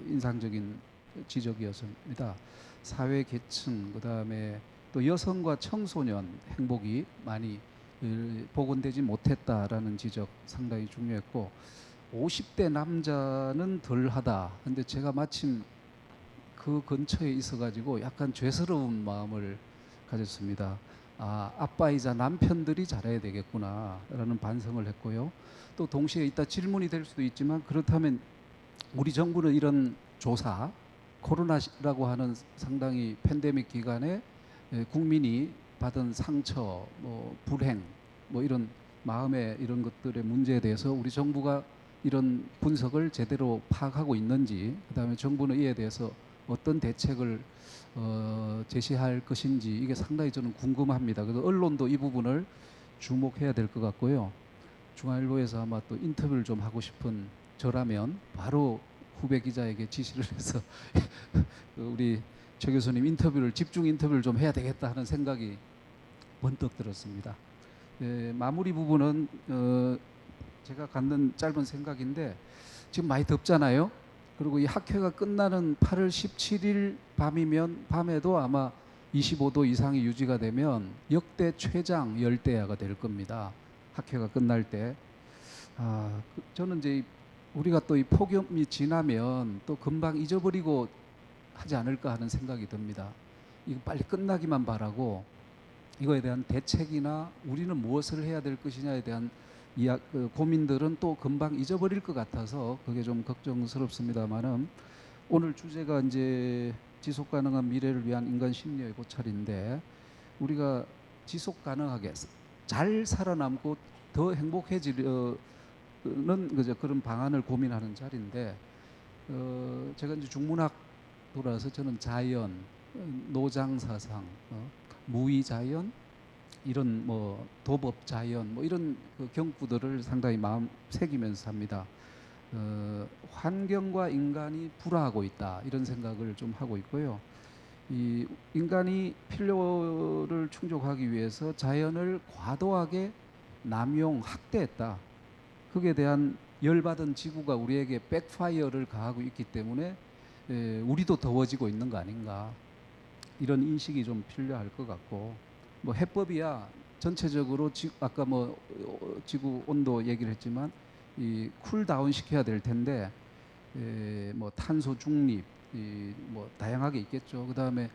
인상적인 지적이었습니다. 사회 계층, 그다음에 또 여성과 청소년 행복이 많이 복원되지 못했다라는 지적 상당히 중요했고 50대 남자는 덜하다. 근데 제가 마침 그 근처에 있어가지고 약간 죄스러운 마음을 가졌습니다. 아빠이자 남편들이 잘해야 되겠구나라는 반성을 했고요. 또 동시에 이따 질문이 될 수도 있지만 그렇다면 우리 정부는 이런 조사, 코로나라고 하는 상당히 팬데믹 기간에 국민이 받은 상처, 불행, 이런 마음의 이런 것들의 문제에 대해서 우리 정부가 이런 분석을 제대로 파악하고 있는지, 그다음에 정부는 이에 대해서 어떤 대책을 제시할 것인지 이게 상당히 저는 궁금합니다. 그래서 언론도 이 부분을 주목해야 될 것 같고요. 중앙일보에서 아마 또 인터뷰를 좀 하고 싶은 저라면 바로 후배 기자에게 지시를 해서 우리 최 교수님 인터뷰를 집중 인터뷰를 좀 해야 되겠다 하는 생각이 번뜩 들었습니다. 마무리 부분은 제가 갖는 짧은 생각인데 지금 많이 덥잖아요. 그리고 이 학회가 끝나는 8월 17일 밤이면 밤에도 아마 25도 이상이 유지가 되면 역대 최장 열대야가 될 겁니다. 학회가 끝날 때. 저는 이제 우리가 또 이 폭염이 지나면 또 금방 잊어버리고 하지 않을까 하는 생각이 듭니다. 이거 빨리 끝나기만 바라고 이거에 대한 대책이나 우리는 무엇을 해야 될 것이냐에 대한 고민들은 또 금방 잊어버릴 것 같아서 그게 좀 걱정스럽습니다만은 오늘 주제가 이제 지속 가능한 미래를 위한 인간 심리의 고찰인데 우리가 지속 가능하게 잘 살아남고 더 행복해지는 그런 방안을 고민하는 자리인데 제가 이제 중문학 돌아서 저는 자연, 노장 사상, 무의 자연 이런 도법 자연 이런 그 경구들을 상당히 마음 새기면서 삽니다. 환경과 인간이 불화하고 있다 이런 생각을 좀 하고 있고요. 이 인간이 필요를 충족하기 위해서 자연을 과도하게 남용 학대했다. 그에 대한 열받은 지구가 우리에게 백파이어를 가하고 있기 때문에 우리도 더워지고 있는 거 아닌가 이런 인식이 좀 필요할 것 같고 해법이야 전체적으로 아까 지구 온도 얘기를 했지만 이 쿨다운 시켜야 될 텐데 탄소 중립 다양하게 있겠죠. 그 다음에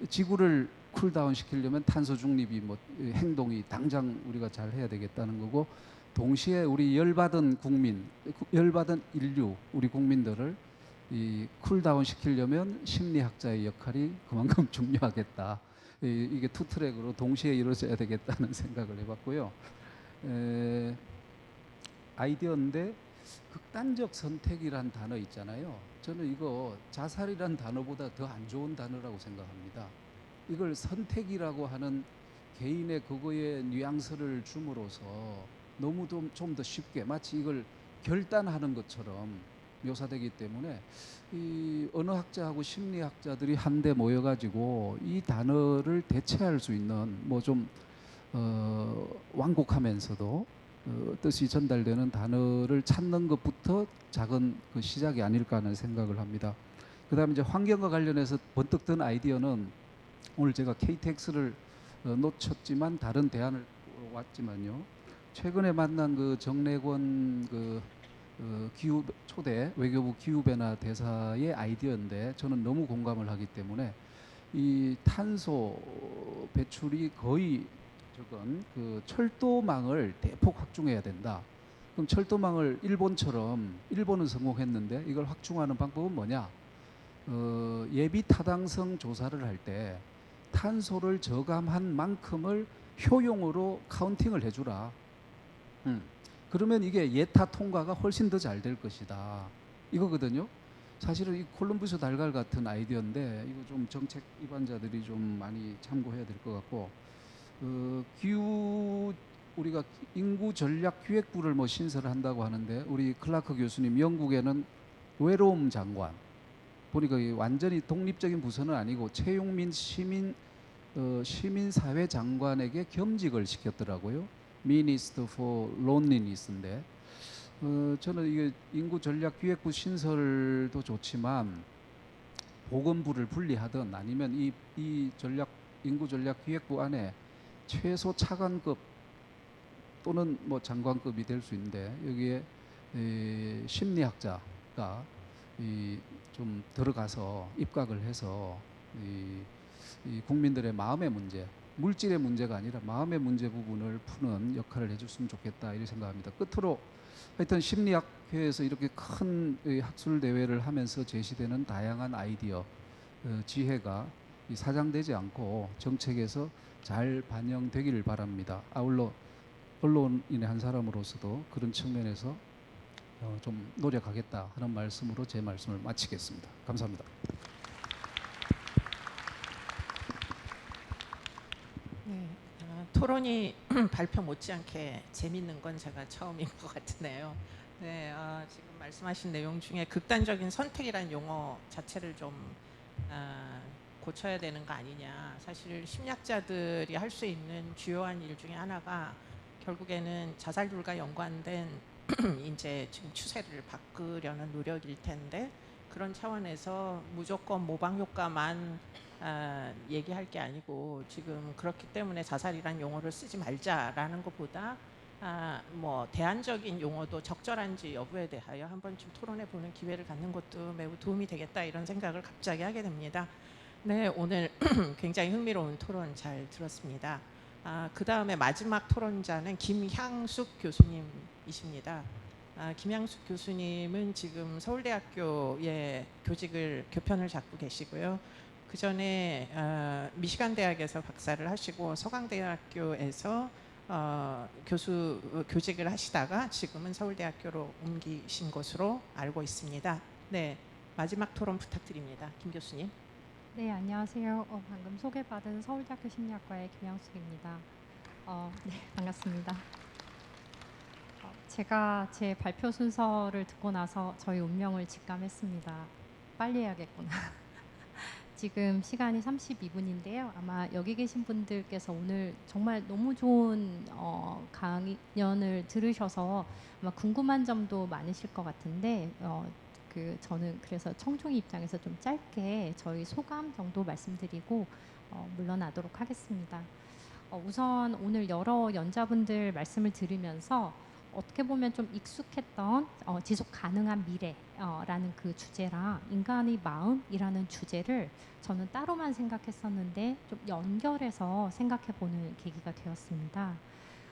지구를 쿨다운 시키려면 탄소 중립이 뭐 행동이 당장 우리가 잘 해야 되겠다는 거고, 동시에 우리 열받은 국민, 열받은 인류, 우리 국민들을 이 쿨다운 시키려면 심리학자의 역할이 그만큼 중요하겠다. 이게 투 트랙으로 동시에 이루어져야 되겠다는 생각을 해봤고요. 아이디어인데 극단적 선택이란 단어 있잖아요. 저는 이거 자살이란 단어보다 더 안 좋은 단어라고 생각합니다. 이걸 선택이라고 하는 개인의 그거에 뉘앙스를 줌으로써 너무 좀 더 쉽게 마치 이걸 결단하는 것처럼 묘사되기 때문에 이 언어학자하고 심리학자들이 한데 모여가지고 이 단어를 대체할 수 있는 뭐 좀 완곡하면서도 뜻이 전달되는 단어를 찾는 것부터 작은 그 시작이 아닐까 하는 생각을 합니다. 그다음에 이제 환경과 관련해서 번뜩 든 아이디어는 오늘 제가 KTX를 놓쳤지만 다른 대안을 왔지만요. 최근에 만난 그 정래권 기후 초대 외교부 기후변화 대사의 아이디어인데 저는 너무 공감을 하기 때문에 이 탄소 배출이 거의 적은 그 철도망을 대폭 확충해야 된다. 그럼 철도망을 일본은 성공했는데 이걸 확충하는 방법은 뭐냐? 예비 타당성 조사를 할 때 탄소를 저감한 만큼을 효용으로 카운팅을 해주라. 그러면 이게 예타 통과가 훨씬 더 잘 될 것이다. 이거거든요. 사실은 이 콜럼버스 달걀 같은 아이디어인데 이거 좀 정책 입안자들이 좀 많이 참고해야 될 것 같고, 우리가 인구 전략 기획부를 뭐 신설한다고 하는데 우리 클라크 교수님 영국에는 외로움 장관 보니까 완전히 독립적인 부서는 아니고 최용민 시민사회 장관에게 겸직을 시켰더라고요. Minister for Loneliness인데 저는 이게 인구 전략 기획부 신설도 좋지만 보건부를 분리하든 아니면 이 인구 전략 기획부 안에 최소 차관급 또는 뭐 장관급이 될 수 있는데 여기에 심리학자가 좀 들어가서 입각을 해서 이 국민들의 마음의 문제, 물질의 문제가 아니라 마음의 문제 부분을 푸는 역할을 해줬으면 좋겠다 이렇게 생각합니다. 끝으로 하여튼 심리학회에서 이렇게 큰 학술 대회를 하면서 제시되는 다양한 아이디어, 지혜가 사장되지 않고 정책에서 잘 반영되기를 바랍니다. 아울러 언론인의 한 사람으로서도 그런 측면에서 좀 노력하겠다 하는 말씀으로 제 말씀을 마치겠습니다. 감사합니다. 네, 토론이 발표 못지않게 재밌는 건 제가 처음인 것 같으네요. 네, 지금 말씀하신 내용 중에 극단적인 선택이라는 용어 자체를 좀 고쳐야 되는 거 아니냐. 사실 심리학자들이 할 수 있는 주요한 일 중에 하나가 결국에는 자살률과 연관된 이제 지금 추세를 바꾸려는 노력일 텐데 그런 차원에서 무조건 모방 효과만 얘기할 게 아니고 지금 그렇기 때문에 자살이란 용어를 쓰지 말자라는 것보다 뭐 대안적인 용어도 적절한지 여부에 대하여 한 번쯤 토론해 보는 기회를 갖는 것도 매우 도움이 되겠다 이런 생각을 갑자기 하게 됩니다. 네, 오늘 굉장히 흥미로운 토론 잘 들었습니다. 그 다음에 마지막 토론자는 김향숙 교수님이십니다. 김향숙 교수님은 지금 서울대학교의 교편을 잡고 계시고요. 그 전에 미시간 대학에서 박사를 하시고 서강대학교에서 교직을 하시다가 지금은 서울대학교로 옮기신 것으로 알고 있습니다. 네, 마지막 토론 부탁드립니다. 김 교수님. 네, 안녕하세요. 방금 소개받은 서울대학교 심리학과의 김양숙입니다. 네, 반갑습니다. 제가 제 발표 순서를 듣고 나서 저희 운명을 직감했습니다. 빨리 해야겠구나. 지금 시간이 32분인데요. 아마 여기 계신 분들께서 오늘 정말 너무 좋은 강연을 들으셔서 아마 궁금한 점도 많으실 것 같은데 저는 그래서 청중의 입장에서 좀 짧게 저희 소감 정도 말씀드리고 물러나도록 하겠습니다. 우선 오늘 여러 연자분들 말씀을 들으면서 어떻게 보면 좀 익숙했던 지속 가능한 미래라는 그 주제랑 인간의 마음이라는 주제를 저는 따로만 생각했었는데 좀 연결해서 생각해보는 계기가 되었습니다.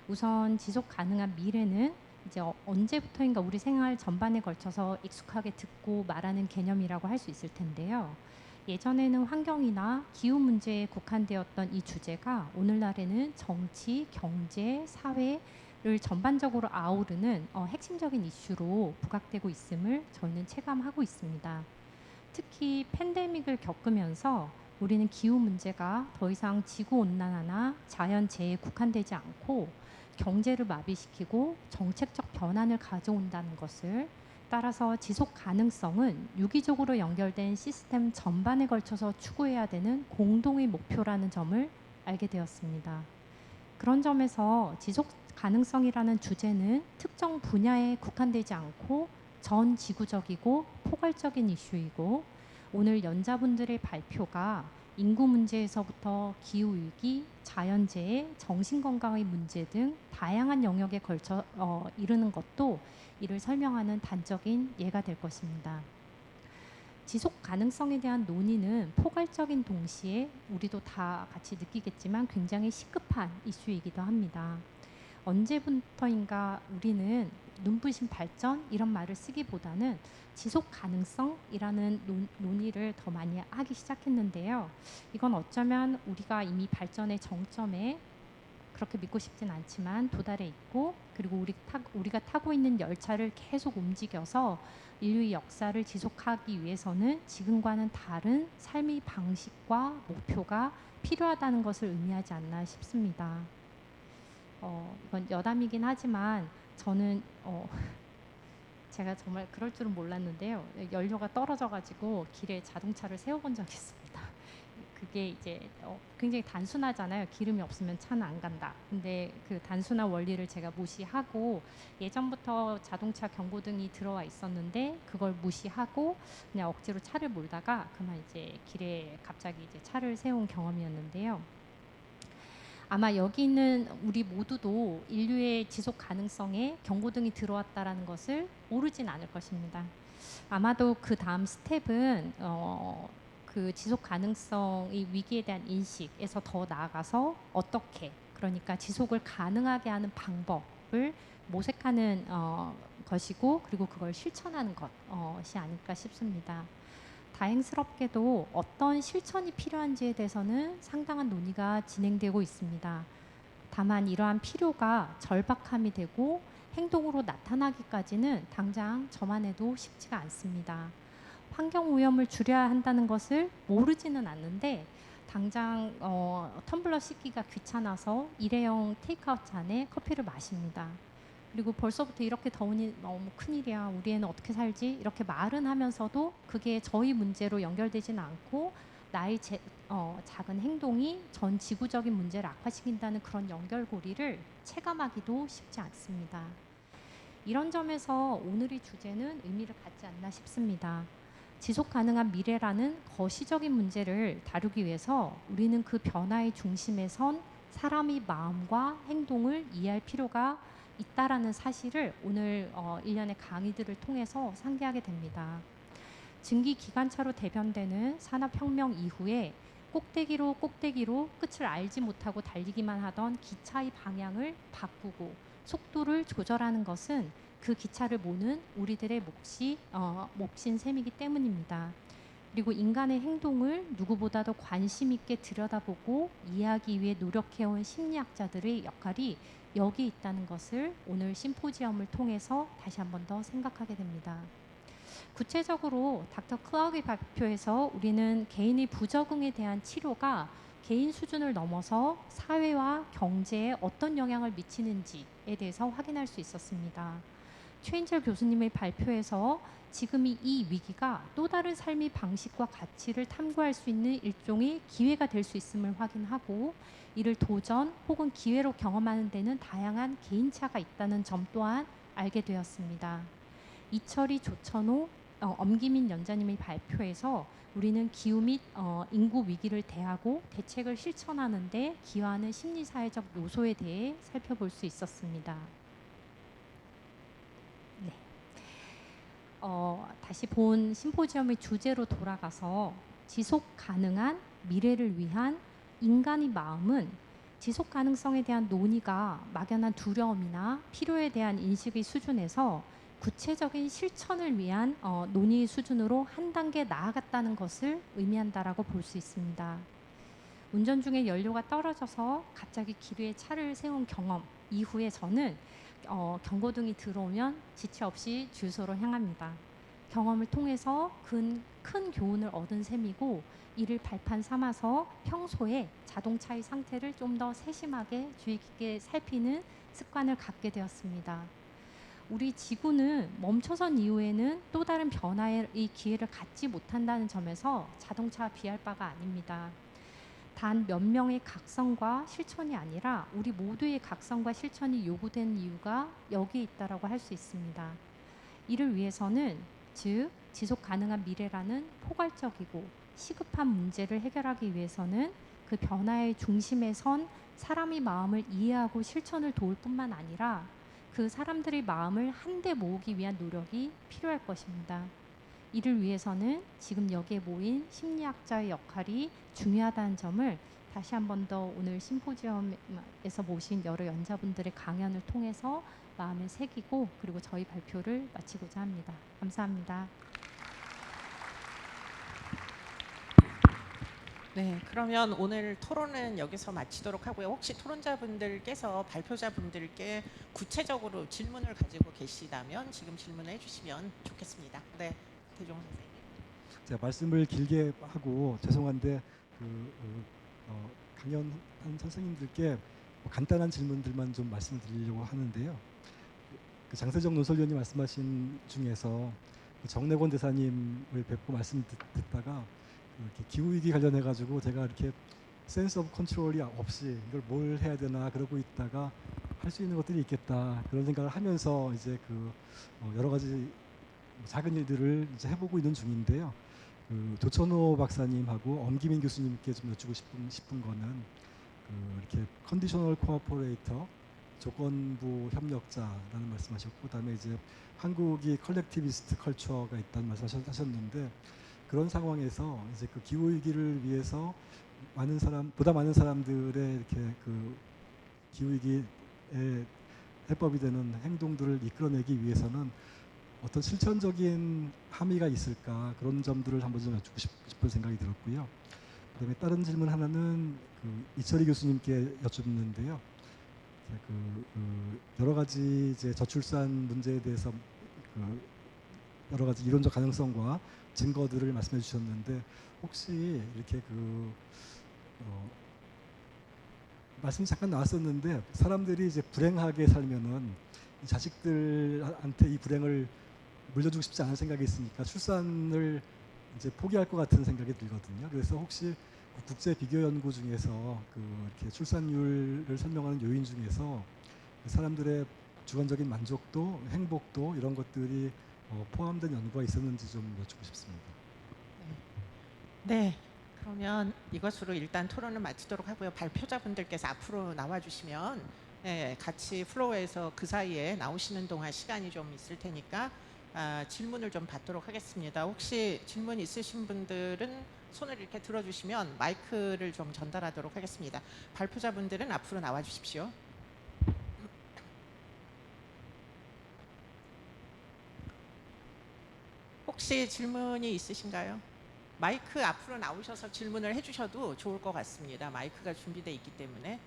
우선 지속 가능한 미래는 이제 언제부터인가 우리 생활 전반에 걸쳐서 익숙하게 듣고 말하는 개념이라고 할 수 있을 텐데요. 예전에는 환경이나 기후 문제에 국한되었던 이 주제가 오늘날에는 정치, 경제, 사회를 전반적으로 아우르는 핵심적인 이슈로 부각되고 있음을 저희는 체감하고 있습니다. 특히 팬데믹을 겪으면서 우리는 기후 문제가 더 이상 지구 온난화나 자연 재해에 국한되지 않고 경제를 마비시키고 정책적 변환을 가져온다는 것을, 따라서 지속 가능성은 유기적으로 연결된 시스템 전반에 걸쳐서 추구해야 되는 공동의 목표라는 점을 알게 되었습니다. 그런 점에서 지속 가능성이라는 주제는 특정 분야에 국한되지 않고 전 지구적이고 포괄적인 이슈이고, 오늘 연자분들의 발표가 인구 문제에서부터 기후위기, 자연재해, 정신건강의 문제 등 다양한 영역에 걸쳐 이르는 것도 이를 설명하는 단적인 예가 될 것입니다. 지속 가능성에 대한 논의는 포괄적인 동시에 우리도 다 같이 느끼겠지만 굉장히 시급한 이슈이기도 합니다. 언제부터인가 우리는 눈부신 발전 이런 말을 쓰기보다는 지속 가능성이라는 논의를 더 많이 하기 시작했는데요. 이건 어쩌면 우리가 이미 발전의 정점에, 그렇게 믿고 싶진 않지만 도달해 있고, 그리고 우리가 타고 있는 열차를 계속 움직여서 인류의 역사를 지속하기 위해서는 지금과는 다른 삶의 방식과 목표가 필요하다는 것을 의미하지 않나 싶습니다. 이건 여담이긴 하지만 저는 제가 정말 그럴 줄은 몰랐는데요. 연료가 떨어져가지고 길에 자동차를 세워본 적이 있습니다. 그게 이제 굉장히 단순하잖아요. 기름이 없으면 차는 안 간다. 근데 그 단순한 원리를 제가 무시하고, 예전부터 자동차 경고등이 들어와 있었는데 그걸 무시하고 그냥 억지로 차를 몰다가 그만 이제 길에 갑자기 이제 차를 세운 경험이었는데요. 아마 여기 있는 우리 모두도 인류의 지속 가능성에 경고등이 들어왔다라는 것을 모르진 않을 것입니다. 아마도 그 다음 스텝은 그 지속 가능성의 위기에 대한 인식에서 더 나아가서 어떻게, 그러니까 지속을 가능하게 하는 방법을 모색하는 것이고, 그리고 그걸 실천하는 것이 아닐까 싶습니다. 다행스럽게도 어떤 실천이 필요한지에 대해서는 상당한 논의가 진행되고 있습니다. 다만 이러한 필요가 절박함이 되고 행동으로 나타나기까지는 당장 저만 해도 쉽지가 않습니다. 환경 오염을 줄여야 한다는 것을 모르지는 않는데 당장 텀블러 씻기가 귀찮아서 일회용 테이크아웃 잔에 커피를 마십니다. 그리고 벌써부터 이렇게 더우니 너무 큰일이야, 우리 애는 어떻게 살지? 이렇게 말은 하면서도 그게 저희 문제로 연결되지는 않고 나의 작은 행동이 전 지구적인 문제를 악화시킨다는 그런 연결고리를 체감하기도 쉽지 않습니다. 이런 점에서 오늘의 주제는 의미를 갖지 않나 싶습니다. 지속 가능한 미래라는 거시적인 문제를 다루기 위해서 우리는 그 변화의 중심에 선 사람의 마음과 행동을 이해할 필요가 있다라는 사실을 오늘 일련의 강의들을 통해서 상기하게 됩니다. 증기 기관차로 대변되는 산업혁명 이후에 꼭대기로 끝을 알지 못하고 달리기만 하던 기차의 방향을 바꾸고 속도를 조절하는 것은 그 기차를 모는 우리들의 몫인 셈이기 때문입니다. 그리고 인간의 행동을 누구보다도 관심 있게 들여다보고 이해하기 위해 노력해온 심리학자들의 역할이 여기 있다는 것을 오늘 심포지엄을 통해서 다시 한 번 더 생각하게 됩니다. 구체적으로 닥터 클라우의 발표에서 우리는 개인의 부적응에 대한 치료가 개인 수준을 넘어서 사회와 경제에 어떤 영향을 미치는지에 대해서 확인할 수 있었습니다. 최인철 교수님의 발표에서 지금이 이 위기가 또 다른 삶의 방식과 가치를 탐구할 수 있는 일종의 기회가 될 수 있음을 확인하고, 이를 도전 혹은 기회로 경험하는 데는 다양한 개인차가 있다는 점 또한 알게 되었습니다. 이철희, 조천호, 엄기민 연자님의 발표에서 우리는 기후 및 인구 위기를 대하고 대책을 실천하는 데 기여하는 심리사회적 요소에 대해 살펴볼 수 있었습니다. 다시 본 심포지엄의 주제로 돌아가서 지속 가능한 미래를 위한 인간의 마음은 지속 가능성에 대한 논의가 막연한 두려움이나 필요에 대한 인식의 수준에서 구체적인 실천을 위한 논의 수준으로 한 단계 나아갔다는 것을 의미한다라고 볼 수 있습니다. 운전 중에 연료가 떨어져서 갑자기 길 위에 차를 세운 경험 이후에 저는 경고등이 들어오면 지체 없이 주유소로 향합니다. 경험을 통해서 큰 교훈을 얻은 셈이고 이를 발판 삼아서 평소에 자동차의 상태를 좀 더 세심하게 주의 깊게 살피는 습관을 갖게 되었습니다. 우리 지구는 멈춰선 이후에는 또 다른 변화의 기회를 갖지 못한다는 점에서 자동차와 비할 바가 아닙니다. 단 몇 명의 각성과 실천이 아니라 우리 모두의 각성과 실천이 요구된 이유가 여기에 있다라고 할 수 있습니다. 이를 위해서는 즉 지속 가능한 미래라는 포괄적이고 시급한 문제를 해결하기 위해서는 그 변화의 중심에 선 사람의 마음을 이해하고 실천을 도울 뿐만 아니라 그 사람들의 마음을 한데 모으기 위한 노력이 필요할 것입니다. 이를 위해서는 지금 여기에 모인 심리학자의 역할이 중요하다는 점을 다시 한 번 더 오늘 심포지엄에서 모신 여러 연자분들의 강연을 통해서 마음에 새기고 그리고 저희 발표를 마치고자 합니다. 감사합니다. 네, 그러면 오늘 토론은 여기서 마치도록 하고요. 혹시 토론자분들께서 발표자분들께 구체적으로 질문을 가지고 계시다면 지금 질문해 주시면 좋겠습니다. 네, 대종 선생님. 제가 말씀을 길게 하고 죄송한데 강연한 선생님들께 간단한 질문들만 좀 말씀드리려고 하는데요. 그 장세정 논설위원님 말씀하신 중에서 정래권 대사님을 뵙고 말씀 듣다가 이렇게 기후위기 관련해 가지고 제가 이렇게 센스 오브 컨트롤이 없이 이걸 뭘 해야 되나 그러고 있다가 할 수 있는 것들이 있겠다 그런 생각을 하면서 이제 여러 가지 작은 일들을 이제 해보고 있는 중인데요. 조천호 박사님하고 엄기민 교수님께 좀 여쭈고 싶은 거는 이렇게 컨디셔널 코어포레이터 조건부 협력자라는 말씀하셨고 그다음에 이제 한국이 컬렉티비스트 컬처가 있다는 말씀하셨는데 그런 상황에서 이제 그 기후 위기를 위해서 보다 많은 사람들의 이렇게 그 기후 위기에 해법이 되는 행동들을 이끌어내기 위해서는 어떤 실천적인 함의가 있을까 그런 점들을 한번 좀 여쭙고 싶은 생각이 들었고요. 그다음에 다른 질문 하나는 이철희 교수님께 여쭙는데요. 여러 가지 이제 저출산 문제에 대해서 여러 가지 이론적 가능성과 증거들을 말씀해 주셨는데 혹시 이렇게 말씀이 잠깐 나왔었는데 사람들이 이제 불행하게 살면은 이 자식들한테 이 불행을 물려주고 싶지 않은 생각이 있으니까 출산을 이제 포기할 것 같은 생각이 들거든요. 그래서 혹시 국제 비교 연구 중에서 이렇게 출산율을 설명하는 요인 중에서 사람들의 주관적인 만족도, 행복도 이런 것들이 포함된 연구가 있었는지 좀 여쭙고 싶습니다. 네, 그러면 이것으로 일단 토론을 마치도록 하고요. 발표자분들께서 앞으로 나와주시면 같이 플로어에서 그 사이에 나오시는 동안 시간이 좀 있을 테니까 질문을 좀 받도록 하겠습니다. 혹시 질문 있으신 분들은 손을 이렇게 들어주시면 마이크를 좀 전달하도록 하겠습니다. 발표자분들은 앞으로 나와주십시오. 혹시 질문이 있으신가요? 마이크 앞으로 나오셔서 질문을 해주셔도 좋을 것 같습니다. 마이크가 준비되어 있기 때문에.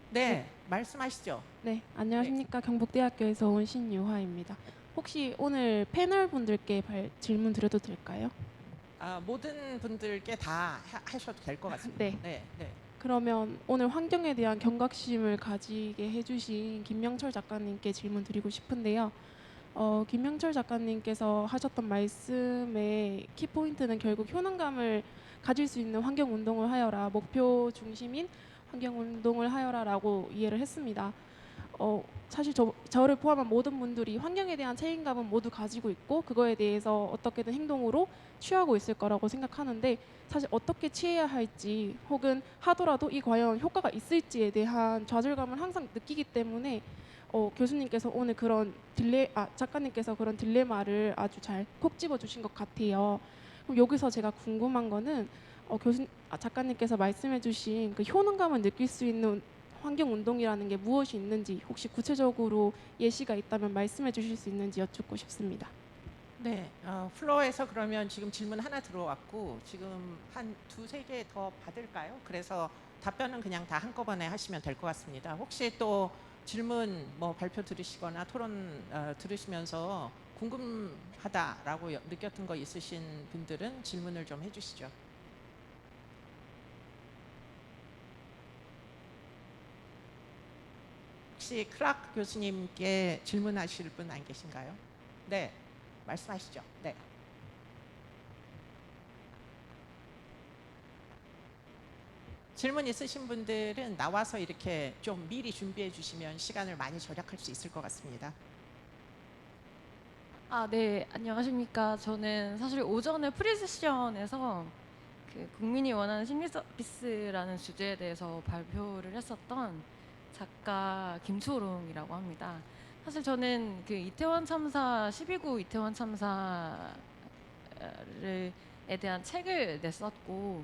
네, 말씀하시죠. 네, 안녕하십니까. 경북대학교에서 온 신유화입니다. 혹시 오늘 패널 분들께 질문 드려도 될까요? 모든 분들께 다 하셔도 될 것 같습니다. 네. 네, 네. 그러면 오늘 환경에 대한 경각심을 가지게 해주신 김명철 작가님께 질문 드리고 싶은데요. 김명철 작가님께서 하셨던 말씀의 키포인트는 결국 효능감을 가질 수 있는 환경운동을 하여라, 목표 중심인 환경운동을 하여라라고 이해를 했습니다. 사실 저를 포함한 모든 분들이 환경에 대한 책임감은 모두 가지고 있고 그거에 대해서 어떻게든 행동으로 취하고 있을 거라고 생각하는데 사실 어떻게 취해야 할지 혹은 하더라도 이 과연 효과가 있을지에 대한 좌절감을 항상 느끼기 때문에 교수님께서 오늘 작가님께서 그런 딜레마를 아주 잘 콕 집어주신 것 같아요. 그럼 여기서 제가 궁금한 거는 작가님께서 말씀해주신 그 효능감을 느낄 수 있는 환경 운동이라는 게 무엇이 있는지 혹시 구체적으로 예시가 있다면 말씀해 주실 수 있는지 여쭙고 싶습니다. 네, 플로어에서 그러면 지금 질문 하나 들어왔고 지금 한 두세 개 더 받을까요? 그래서 답변은 그냥 다 한꺼번에 하시면 될 것 같습니다. 혹시 또 질문 뭐 발표 들으시거나 토론 들으시면서 궁금하다라고 느꼈던 거 있으신 분들은 질문을 좀 해주시죠. 혹시 클라크 교수님께 질문하실 분 안 계신가요? 네, 말씀하시죠. 네. 질문 있으신 분들은 나와서 이렇게 좀 미리 준비해 주시면 시간을 많이 절약할 수 있을 것 같습니다. 네, 안녕하십니까. 저는 사실 오전에 프리세션에서 그 국민이 원하는 심리 서비스라는 주제에 대해서 발표를 했었던 작가 김초롱이라고 합니다. 사실 저는 그 이태원 참사 12구 이태원 참사에 대한 책을 냈었고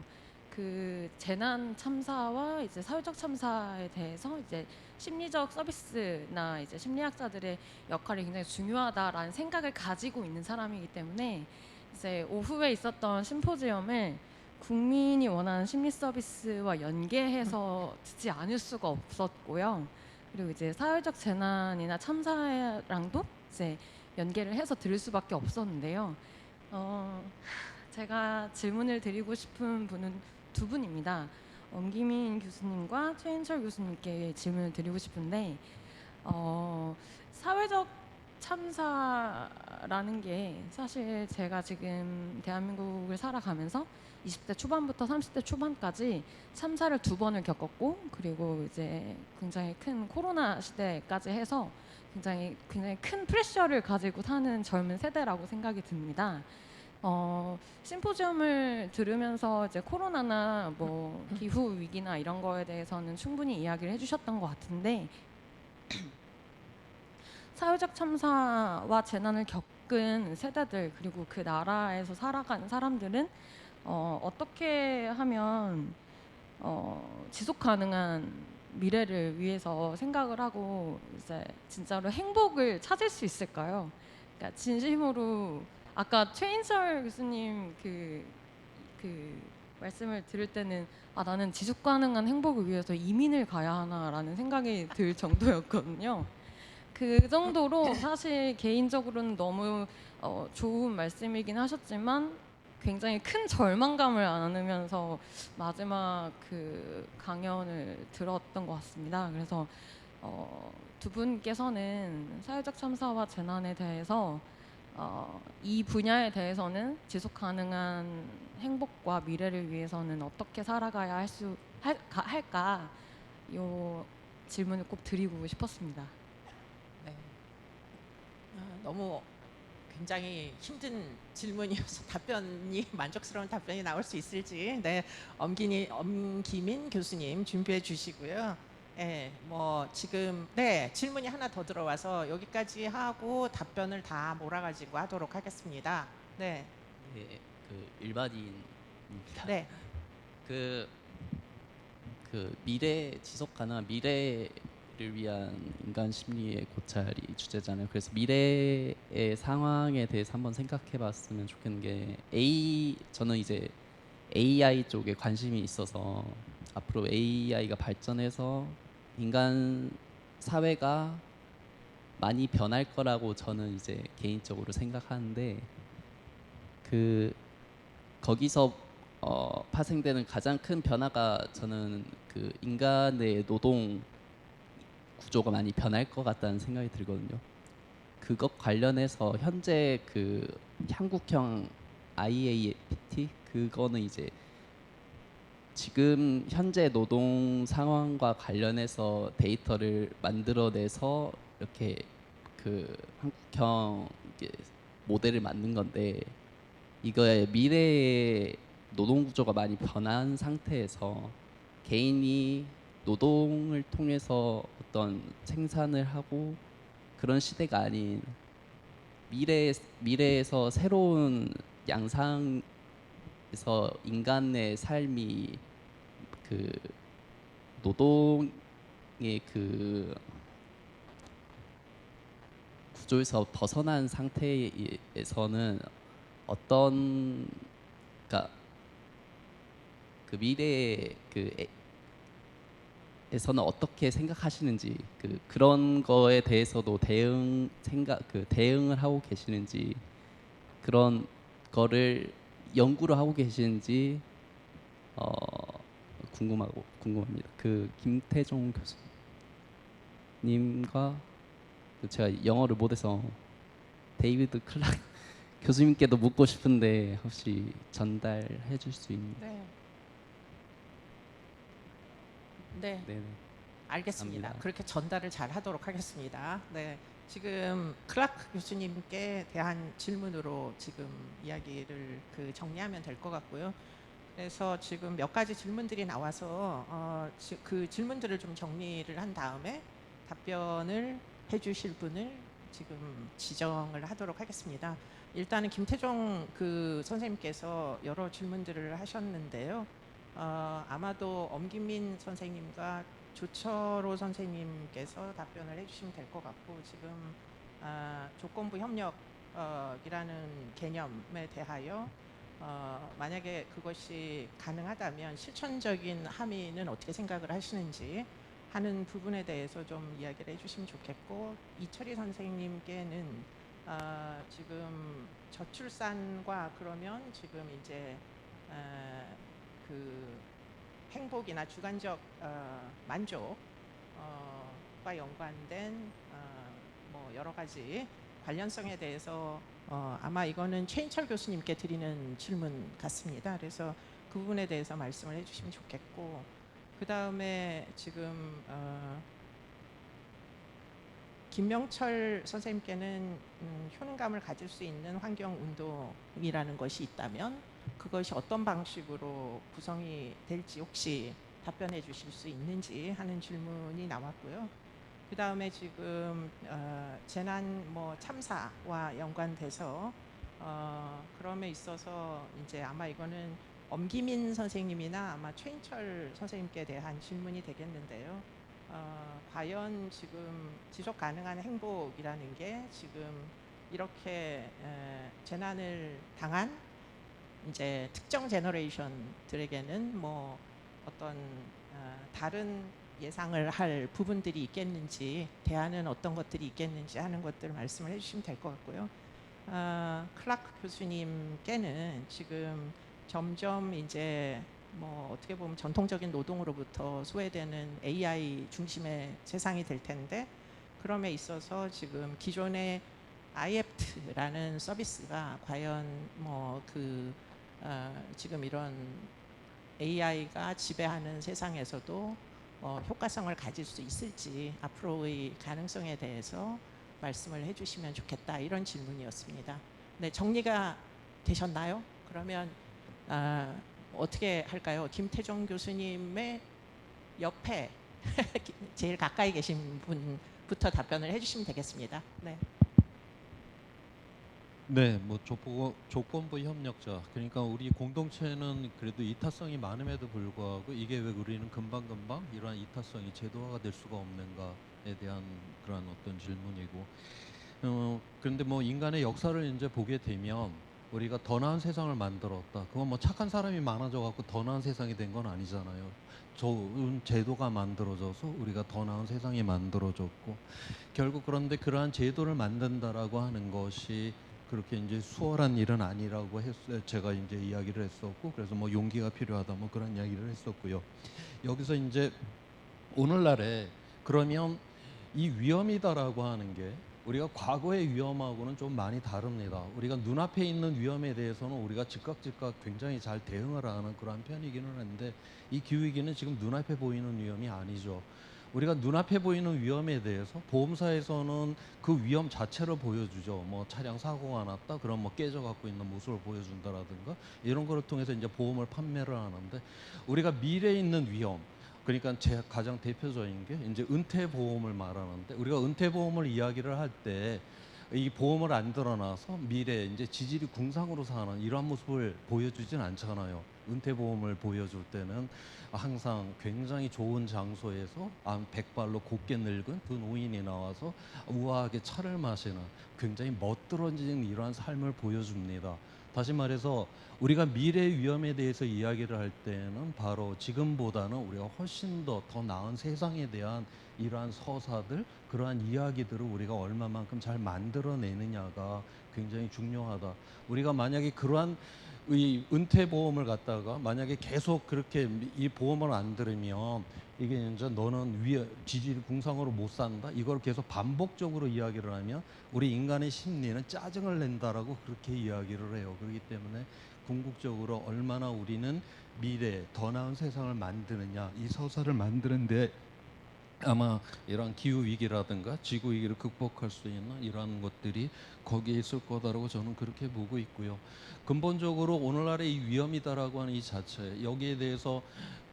그 재난 참사와 이제 사회적 참사에 대해서 이제 심리적 서비스나 이제 심리학자들의 역할이 굉장히 중요하다라는 생각을 가지고 있는 사람이기 때문에 이제 오후에 있었던 심포지엄을 국민이 원하는 심리 서비스와 연계해서 듣지 않을 수가 없었고요. 그리고 이제 사회적 재난이나 참사랑도 이제 연계를 해서 들을 수밖에 없었는데요. 제가 질문을 드리고 싶은 분은 두 분입니다. 엄기민 교수님과 최인철 교수님께 질문을 드리고 싶은데 사회적 참사라는 게 사실 제가 지금 대한민국을 살아가면서 20대 초반부터 30대 초반까지 참사를 2번을 겪었고 그리고 이제 굉장히 큰 코로나 시대까지 해서 굉장히 큰 프레셔를 가지고 사는 젊은 세대라고 생각이 듭니다. 심포지엄을 들으면서 이제 코로나나 뭐 기후 위기나 이런 거에 대해서는 충분히 이야기를 해주셨던 것 같은데 사회적 참사와 재난을 겪은 세대들 그리고 그 나라에서 살아가는 사람들은 어떻게 하면 지속 가능한 미래를 위해서 생각을 하고 이제 진짜로 행복을 찾을 수 있을까요? 그러니까 진심으로 아까 최인철 교수님 그 말씀을 들을 때는 나는 지속 가능한 행복을 위해서 이민을 가야 하나라는 생각이 들 정도였거든요. 그 정도로 사실 개인적으로는 너무 좋은 말씀이긴 하셨지만 굉장히 큰 절망감을 안으면서 마지막 그 강연을 들었던 것 같습니다. 그래서 두 분께서는 사회적 참사와 재난에 대해서 이 분야에 대해서는 지속 가능한 행복과 미래를 위해서는 어떻게 살아가야 할까 이 질문을 꼭 드리고 싶었습니다. 네. 너무 굉장히 힘든 질문이어서 답변이 만족스러운 답변이 나올 수 있을지 엄기민 교수님 준비해 주시고요. 뭐 지금 질문이 하나 더 들어와서 여기까지 하고 답변을 다 몰아가지고 하도록 하겠습니다. 네. 네, 그 일반인입니다. 네. 그 미래 지속 가능한 미래를 위한 인간 심리의 고찰이 주제잖아요. 그래서 미래의 상황에 대해서 한번 생각해봤으면 좋겠는 게 저는 이제 AI 쪽에 관심이 있어서 앞으로 AI가 발전해서 인간 사회가 많이 변할 거라고 저는 이제 개인적으로 생각하는데 거기서 파생되는 가장 큰 변화가 저는 그 인간의 노동 구조가 많이 변할 것 같다는 생각이 들거든요. 그것 관련해서 현재 그 한국형 IAPT 그거는 이제 지금 현재 노동 상황과 관련해서 데이터를 만들어내서 이렇게 그 한국형 이게 모델을 만든 건데 이거의 미래의 노동 구조가 많이 변한 상태에서 개인이 노동을 통해서 어떤 생산을 하고 그런 시대가 아닌 미래에서 새로운 양상에서 인간의 삶이 그 노동의 그 구조에서 벗어난 상태에서는 어떤 그러니까 그 미래의 에서는 어떻게 생각하시는지 그런 거에 대해서도 대응을 하고 계시는지 그런 거를 연구를 하고 계시는지 궁금합니다. 그 김태종 교수님과 제가 영어를 못해서 데이비드 클락 교수님께도 묻고 싶은데 혹시 전달해 줄 수 있는? 네. 네. 네. 알겠습니다. 감사합니다. 그렇게 전달을 잘 하도록 하겠습니다. 네. 지금 클라크 교수님께 대한 질문으로 지금 이야기를 정리하면 될 것 같고요. 그래서 지금 몇 가지 질문들이 나와서 그 질문들을 좀 정리를 한 다음에 답변을 해주실 분을 지금 지정을 하도록 하겠습니다. 일단은 김태종 선생님께서 여러 질문들을 하셨는데요. 아마도 엄기민 선생님과 조철호 선생님께서 답변을 해주시면 될 것 같고 지금 조건부 협력이라는 개념에 대하여 만약에 그것이 가능하다면 실천적인 함의는 어떻게 생각을 하시는지 하는 부분에 대해서 좀 이야기를 해주시면 좋겠고 이철희 선생님께는 지금 저출산과 그러면 지금 이제 그 행복이나 주관적 만족과 연관된 뭐 여러 가지 관련성에 대해서 아마 이거는 최인철 교수님께 드리는 질문 같습니다. 그래서 그 부분에 대해서 말씀을 해주시면 좋겠고 그 다음에 지금 김명철 선생님께는 효능감을 가질 수 있는 환경운동이라는 것이 있다면 그것이 어떤 방식으로 구성이 될지 혹시 답변해 주실 수 있는지 하는 질문이 나왔고요. 그 다음에 지금 재난 참사와 연관돼서 그럼에 있어서 이제 아마 이거는 엄기민 선생님이나 아마 최인철 선생님께 대한 질문이 되겠는데요. 과연 지금 지속 가능한 행복이라는 게 지금 이렇게 재난을 당한 이제 특정 제너레이션들에게는 뭐 어떤 다른 예상을 할 부분들이 있겠는지 대안은 어떤 것들이 있겠는지 하는 것들을 말씀을 해주시면 될 것 같고요. 클라크 교수님께는 지금 점점 이제 뭐 어떻게 보면 전통적인 노동으로부터 소외되는 AI 중심의 세상이 될 텐데 그럼에 있어서 지금 기존의 IEPT라는 서비스가 과연 지금 이런 AI가 지배하는 세상에서도 효과성을 가질 수 있을지 앞으로의 가능성에 대해서 말씀을 해주시면 좋겠다 이런 질문이었습니다. 네, 정리가 되셨나요? 그러면 어떻게 할까요? 김태종 교수님의 옆에 제일 가까이 계신 분부터 답변을 해주시면 되겠습니다. 네. 네, 뭐 조건부 협력자. 그러니까 우리 공동체는 그래도 이타성이 많음에도 불구하고 이게 왜 우리는 금방금방 이러한 이타성이 제도화가 될 수가 없는가에 대한 그런 어떤 질문이고. 그런데 뭐 인간의 역사를 이제 보게 되면 우리가 더 나은 세상을 만들었다. 그건 뭐 착한 사람이 많아져 갖고 더 나은 세상이 된 건 아니잖아요. 좋은 제도가 만들어져서 우리가 더 나은 세상이 만들어졌고 결국 그런데 그러한 제도를 만든다라고 하는 것이 그렇게 이제 수월한 일은 아니라고 제가 이제 이야기를 했었고 그래서 뭐 용기가 필요하다 뭐 그런 이야기를 했었고요. 여기서 이제 오늘날에 그러면 이 위험이다라고 하는 게 우리가 과거의 위험하고는 좀 많이 다릅니다. 우리가 눈앞에 있는 위험에 대해서는 우리가 즉각 굉장히 잘 대응을 하는 그러한 편이기는 한데 이 기후위기는 지금 눈앞에 보이는 위험이 아니죠. 우리가 눈앞에 보이는 위험에 대해서 보험사에서는 그 위험 자체를 보여주죠. 뭐 차량 사고가 났다, 그럼 뭐 깨져갖고 있는 모습을 보여준다라든가 이런 거를 통해서 이제 보험을 판매를 하는데 우리가 미래에 있는 위험, 그러니까 제 가장 대표적인 게 이제 은퇴 보험을 말하는데 우리가 은퇴 보험을 이야기를 할 때 이 보험을 안 들어놔서 미래 이제 지질이 궁상으로 사는 이러한 모습을 보여주진 않잖아요. 은퇴 보험을 보여줄 때는 항상 굉장히 좋은 장소에서 백발로 곱게 늙은 두 노인이 나와서 우아하게 차를 마시는 굉장히 멋들어진 이러한 삶을 보여줍니다. 다시 말해서 우리가 미래 위험에 대해서 이야기를 할 때는 바로 지금보다는 우리가 훨씬 더 나은 세상에 대한 이러한 서사들, 그러한 이야기들을 우리가 얼마만큼 잘 만들어내느냐가 굉장히 중요하다. 우리가 만약에 그러한 이 은퇴 보험을 갖다가 만약에 계속 그렇게 이 보험을 안 들으면 이게 이제 너는 지질 궁상으로 못 산다, 이걸 계속 반복적으로 이야기를 하면 우리 인간의 심리는 짜증을 낸다라고 그렇게 이야기를 해요. 그렇기 때문에 궁극적으로 얼마나 우리는 미래 더 나은 세상을 만드느냐, 이 서사를 만드는데 아마 이런 기후 위기라든가 지구 위기를 극복할 수 있는 이러한 것들이 거기에 있을 거다라고 저는 그렇게 보고 있고요. 근본적으로 오늘날의 이 위험이다라고 하는 이 자체, 여기에 대해서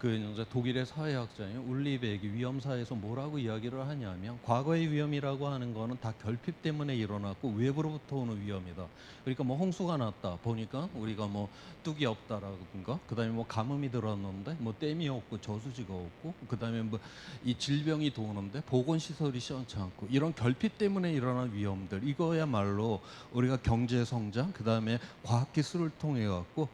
그 이제 독일의 사회학자인 울리백이 위험사에서 뭐라고 이야기를 하냐면 과거의 위험이라고 하는 거는 다 결핍 때문에 일어났고 외부로부터 오는 위험이다. 그러니까 뭐 홍수가 났다 보니까 우리가 뭐 뚝이 없다라든가, 그다음에 뭐 가뭄이 들었는데 뭐 댐이 없고 저수지가 없고, 그다음에 뭐 이 질병이 도는데 보건 시설이 시원치 않고, 이런 결핍 때문에 일어난 위험들, 이거야말로 우리가 경제 성장, 그다음에 과학 기술을 통해 갖고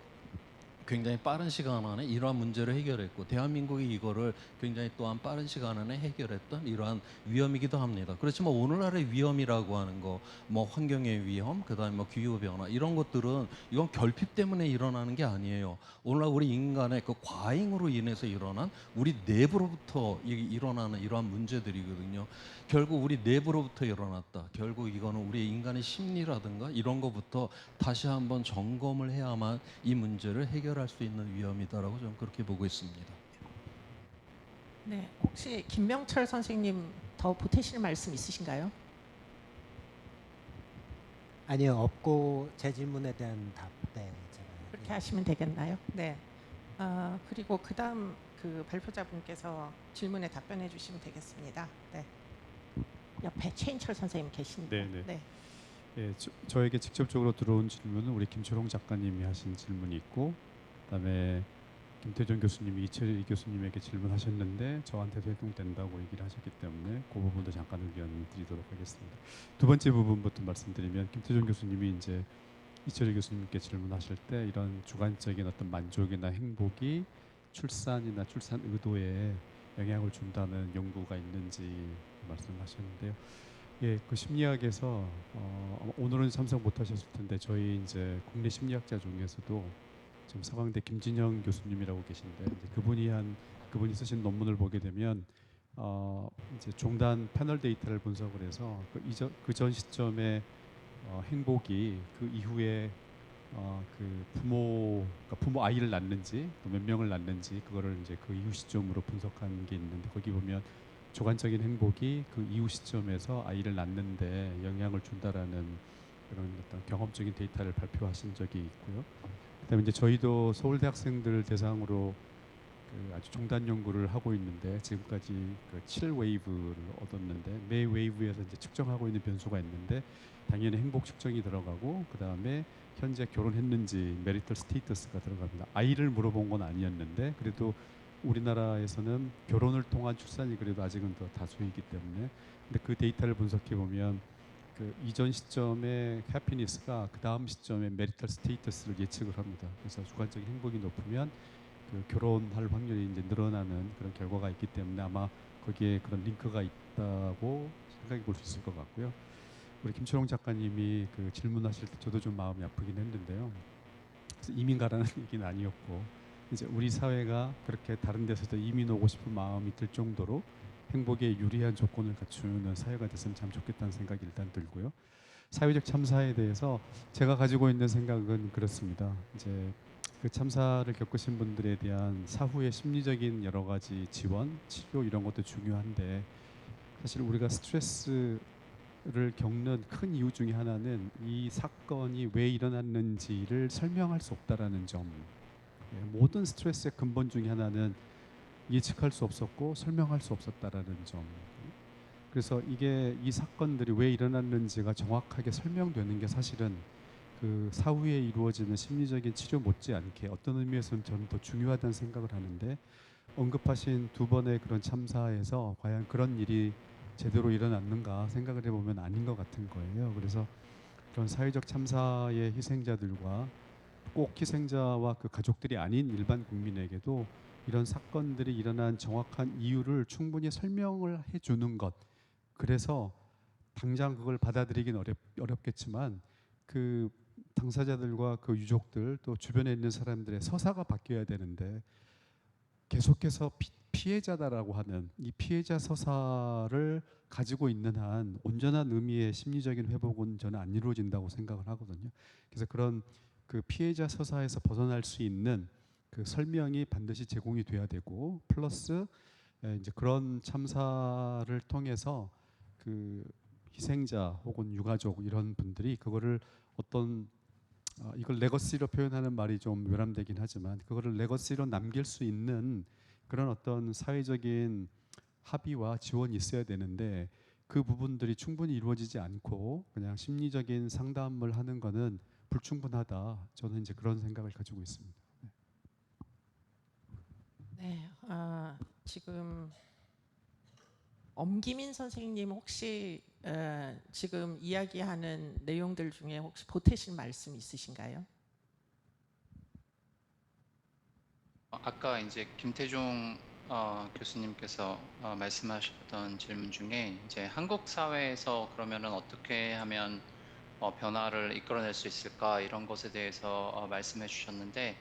굉장히 빠른 시간 안에 이러한 문제를 해결했고, 대한민국이 이거를 굉장히 또한 빠른 시간 안에 해결했던 이러한 위험이기도 합니다. 그렇지만 오늘날의 위험이라고 하는 거, 뭐 환경의 위험, 그다음에 뭐 기후 변화, 이런 것들은 이건 결핍 때문에 일어나는 게 아니에요. 오늘날 우리 인간의 그 과잉으로 인해서 일어난 우리 내부로부터 일어나는 이러한 문제들이거든요. 결국 우리 내부로부터 일어났다. 결국 이거는 우리 인간의 심리라든가 이런 거부터 다시 한번 점검을 해야만 이 문제를 해결할 수 있는 위험이다라고 저는 그렇게 보고 있습니다. 네, 혹시 김명철 선생님 더 보태실 말씀 있으신가요? 아니요, 없고 제 질문에 대한 답, 네, 제가 그렇게 하시면 되겠나요? 네. 그리고 그다음 그 발표자분께서 질문에 답변해 주시면 되겠습니다. 네. 옆에 최인철 선생님 계십니다. 네. 예, 저에게 직접적으로 들어온 질문은 우리 김초롱 작가님이 하신 질문이 있고, 그다음에 김태정 교수님이 이철희 교수님에게 질문하셨는데 저한테도 해당된다고 얘기를 하셨기 때문에 그 부분도 잠깐 의견 드리도록 하겠습니다. 두 번째 부분부터 말씀드리면, 김태정 교수님이 이제 이철희 교수님께 질문하실 때 이런 주관적인 어떤 만족이나 행복이 출산이나 출산 의도에 영향을 준다는 연구가 있는지 말씀하셨는데요. 예, 그 심리학에서 오늘은 참석 못하셨을 텐데 저희 이제 국내 심리학자 중에서도 지금 서강대 김진영 교수님이라고 계신데, 이제 그분이 쓰신 논문을 보게 되면 이제 종단 패널 데이터를 분석을 해서 그 전 시점에 행복이 그 이후에 그러니까 부모 아이를 낳는지 또 몇 명을 낳는지 그거를 이제 그 이후 시점으로 분석한 게 있는데, 거기 보면 주관적인 행복이 그 이후 시점에서 아이를 낳는데 영향을 준다라는 그런 어떤 경험적인 데이터를 발표하신 적이 있고요. 그다음에 이제 저희도 서울대 학생들 대상으로 그 아주 종단 연구를 하고 있는데, 지금까지 그 7웨이브를 얻었는데 매 웨이브에서 이제 측정하고 있는 변수가 있는데, 당연히 행복 측정이 들어가고 그다음에 현재 결혼했는지 메리털 스테이터스가 들어갑니다. 아이를 물어본 건 아니었는데 그래도 우리나라에서는 결혼을 통한 출산이 그래도 아직은 더 다수이기 때문에, 근데 그 데이터를 분석해 보면 그 이전 시점의 해피니스가 그 다음 시점의 메리털 스테이터스를 예측을 합니다. 그래서 주관적인 행복이 높으면 그 결혼할 확률이 이제 늘어나는 그런 결과가 있기 때문에 아마 거기에 그런 링크가 있다고 생각해 볼 수 있을 것 같고요. 우리 김초롱 작가님이 그 질문하실 때 저도 좀 마음이 아프긴 했는데요. 그래서 이민 가라는 얘기는 아니었고, 이제 우리 사회가 그렇게 다른 데서도 이민 오고 싶은 마음이 들 정도로 행복에 유리한 조건을 갖추는 사회가 됐으면 참 좋겠다는 생각이 일단 들고요. 사회적 참사에 대해서 제가 가지고 있는 생각은 그렇습니다. 이제 그 참사를 겪으신 분들에 대한 사후의 심리적인 여러 가지 지원, 치료 이런 것도 중요한데 사실 우리가 스트레스를 겪는 큰 이유 중에 하나는 이 사건이 왜 일어났는지를 설명할 수 없다라는 점. 모든 스트레스의 근본 중에 하나는 예측할 수 없었고 설명할 수 없었다라는 점. 그래서 이게 이 사건들이 왜 일어났는지가 정확하게 설명되는 게 사실은 그 사후에 이루어지는 심리적인 치료 못지않게 어떤 의미에서는 저는 더 중요하다는 생각을 하는데 언급하신 두 번의 그런 참사에서 과연 그런 일이 제대로 일어났는가 생각을 해보면 아닌 것 같은 거예요. 그래서 그런 사회적 참사의 희생자들과 꼭 희생자와 그 가족들이 아닌 일반 국민에게도 이런 사건들이 일어난 정확한 이유를 충분히 설명을 해주는 것. 그래서 당장 그걸 받아들이긴 어렵겠지만 그 당사자들과 그 유족들 또 주변에 있는 사람들의 서사가 바뀌어야 되는데 계속해서 피해자다라고 하는 이 피해자 서사를 가지고 있는 한 온전한 의미의 심리적인 회복은 저는 안 이루어진다고 생각을 하거든요. 그래서 그런 그 피해자 서사에서 벗어날 수 있는 그 설명이 반드시 제공이 돼야 되고 플러스 이제 그런 참사를 통해서 그 희생자 혹은 유가족 이런 분들이 그거를 어떤 이걸 레거시로 표현하는 말이 좀 외람되긴 하지만 그거를 레거시로 남길 수 있는 그런 어떤 사회적인 합의와 지원이 있어야 되는데 그 부분들이 충분히 이루어지지 않고 그냥 심리적인 상담을 하는 거는 불충분하다. 저는 이제 그런 생각을 가지고 있습니다. 네, 지금 엄기민 선생님 혹시 지금 이야기하는 내용들 중에 혹시 보태실 말씀 있으신가요? 아까 이제 김태종 교수님께서 말씀하셨던 질문 중에 이제 한국 사회에서 그러면은 어떻게 하면 변화를 이끌어낼 수 있을까 이런 것에 대해서 말씀해 주셨는데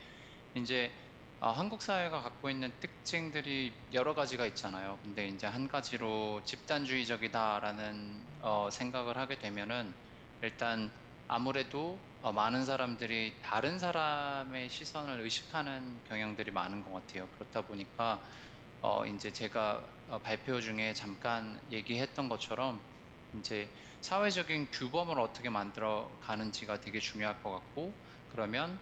이제 한국 사회가 갖고 있는 특징들이 여러 가지가 있잖아요. 근데 이제 한 가지로 집단주의적이다라는 생각을 하게 되면은 일단 아무래도 많은 사람들이 다른 사람의 시선을 의식하는 경향들이 많은 것 같아요. 그렇다 보니까 이제 제가 발표 중에 잠깐 얘기했던 것처럼 이제 사회적인 규범을 어떻게 만들어 가는지가 되게 중요할 것 같고 그러면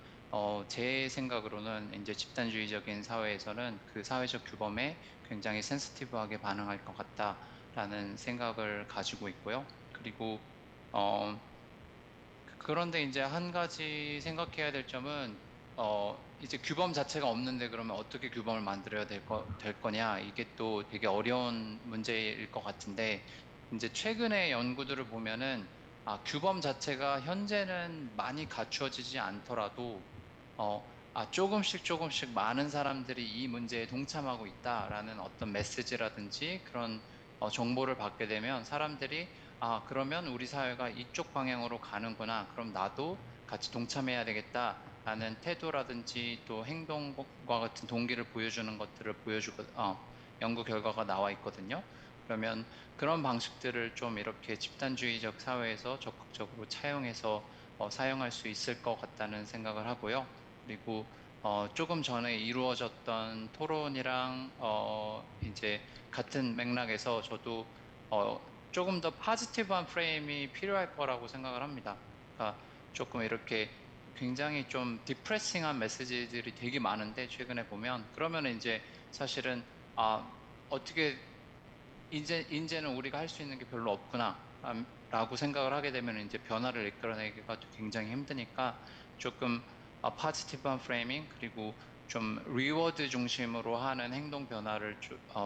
제 생각으로는 이제 집단주의적인 사회에서는 그 사회적 규범에 굉장히 센시티브하게 반응할 것 같다라는 생각을 가지고 있고요. 그리고 그런데 이제 한 가지 생각해야 될 점은 이제 규범 자체가 없는데 그러면 어떻게 규범을 만들어야 될 거냐 이게 또 되게 어려운 문제일 것 같은데 이제 최근의 연구들을 보면은 규범 자체가 현재는 많이 갖추어지지 않더라도 조금씩 많은 사람들이 이 문제에 동참하고 있다라는 어떤 메시지라든지 그런 정보를 받게 되면 사람들이 그러면 우리 사회가 이쪽 방향으로 가는구나. 그럼 나도 같이 동참해야 되겠다라는 태도라든지 또 행동과 같은 동기를 보여주는 것들을 연구 결과가 나와 있거든요. 그러면 그런 방식들을 좀 이렇게 집단주의적 사회에서 적극적으로 차용해서 사용할 수 있을 것 같다는 생각을 하고요. 그리고 조금 전에 이루어졌던 토론이랑 이제 같은 맥락에서 저도 조금 더 포지티브한 프레임이 필요할 거라고 생각을 합니다. 그러니까 조금 이렇게 굉장히 좀 디프레싱한 메시지들이 되게 많은데 최근에 보면 그러면 이제 사실은 어떻게 이제는 우리가 할 수 있는 게 별로 없구나 라고 생각을 하게 되면 이제 변화를 이끌어내기가 굉장히 힘드니까 조금 포지티브한 프레이밍 그리고 좀 리워드 중심으로 하는 행동 변화를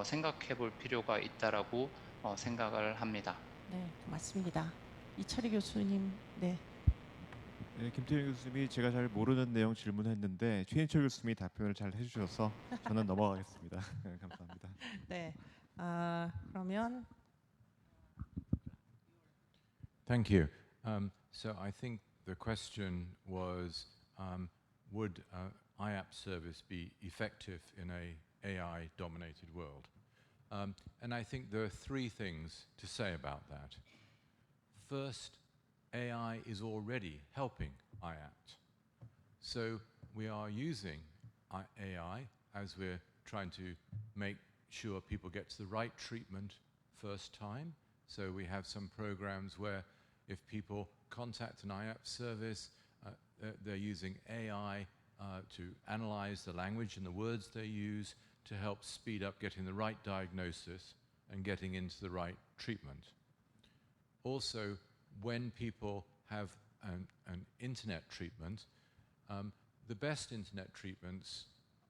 생각해 볼 필요가 있다라고 생각을 합니다. 네, 고맙습니다. 이철희 교수님, 네. 네, 김태현 교수님이 제가 잘 모르는 내용 질문했는데 최인철 교수님이 답변을 잘 해주셔서 저는 넘어가겠습니다. 감사합니다. 네, 그러면 Thank you. So I think the question was, would IAP service be effective in a AI-dominated world? And I think there are three things to say about that. First, AI is already helping IAPT. So we are using AI as we're trying to make sure people get to the right treatment first time. So we have some programs where if people contact an IAPT service, they're using AI to analyze the language and the words they use to help speed up getting the right diagnosis and getting into the right treatment. Also, when people have an internet treatment, the best internet treatments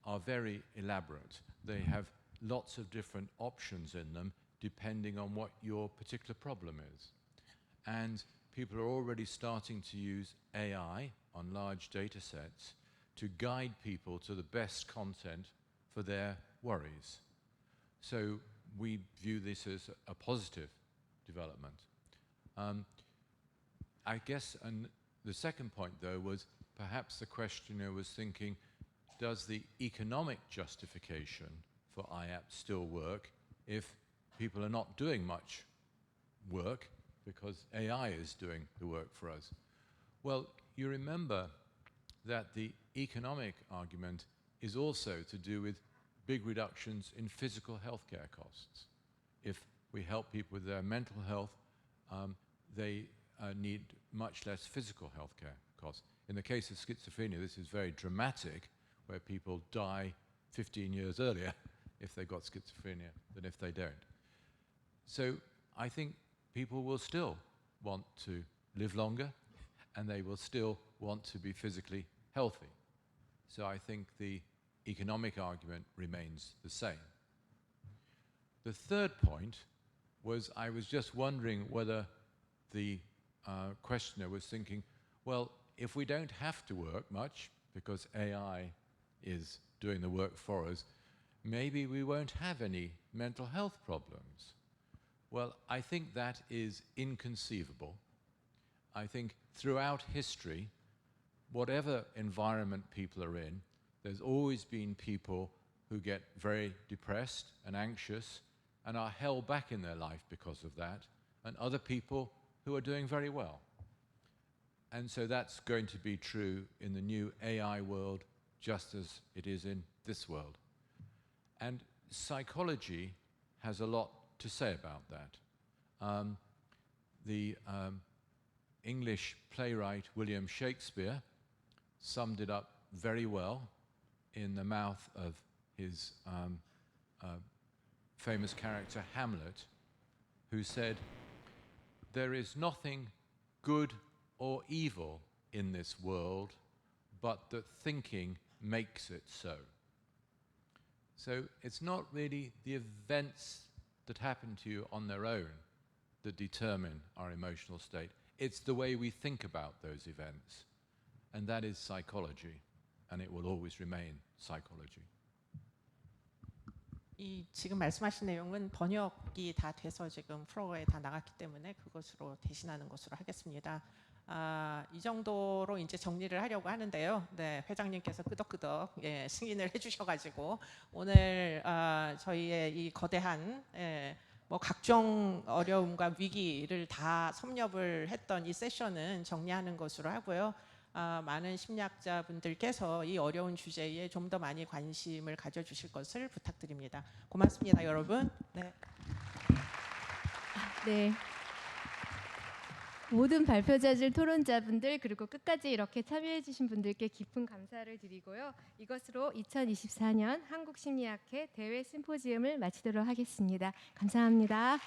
are very elaborate. They have lots of different options in them depending on what your particular problem is. And people are already starting to use AI on large data sets to guide people to the best content for their worries. So we view this as a positive development. I guess, and the second point though was perhaps the questioner was thinking, does the economic justification for IAPT still work if people are not doing much work because AI is doing the work for us? Well, you remember that the economic argument is also to do with big reductions in physical healthcare costs. If we help people with their mental health, they need much less physical healthcare costs. In the case of schizophrenia, this is very dramatic, where people die 15 years earlier if they've got schizophrenia than if they don't. So I think people will still want to live longer, and they will still want to be physically healthy. So I think the economic argument remains the same. The third point was I was just wondering whether the questioner was thinking, well, if we don't have to work much because AI is doing the work for us, maybe we won't have any mental health problems. Well, I think that is inconceivable. I think throughout history, whatever environment people are in, there's always been people who get very depressed and anxious and are held back in their life because of that, and other people who are doing very well. And so that's going to be true in the new AI world just as it is in this world. And psychology has a lot to say about that. The English playwright William Shakespeare summed it up very well in the mouth of his famous character Hamlet, who said, "There is nothing good or evil in this world, but that thinking makes it so." So it's not really the events that happen to you on their own that determine our emotional state. It's the way we think about those events. And that is psychology, and it will always remain psychology. 이 지금 말씀하신 내용은 번역이 다 돼서 지금 프로그램에 다 나갔기 때문에 그것으로 대신하는 것으로 하겠습니다. 이 정도로 이제 정리를 하려고 하는데요. 네, 회장님께서 끄덕끄덕 승인을 해주셔가지고 오늘 저희의 이 거대한 뭐 각종 어려움과 위기를 다 섭렵을 했던 이 세션은 정리하는 것으로 하고요. 많은 심리학자분들께서 이 어려운 주제에 좀 더 많이 관심을 가져주실 것을 부탁드립니다. 고맙습니다, 여러분. 네. 네. 모든 발표자들, 토론자분들, 그리고 끝까지 이렇게 참여해주신 분들께 깊은 감사를 드리고요. 이것으로 2024년 한국심리학회 대외 심포지움을 마치도록 하겠습니다. 감사합니다.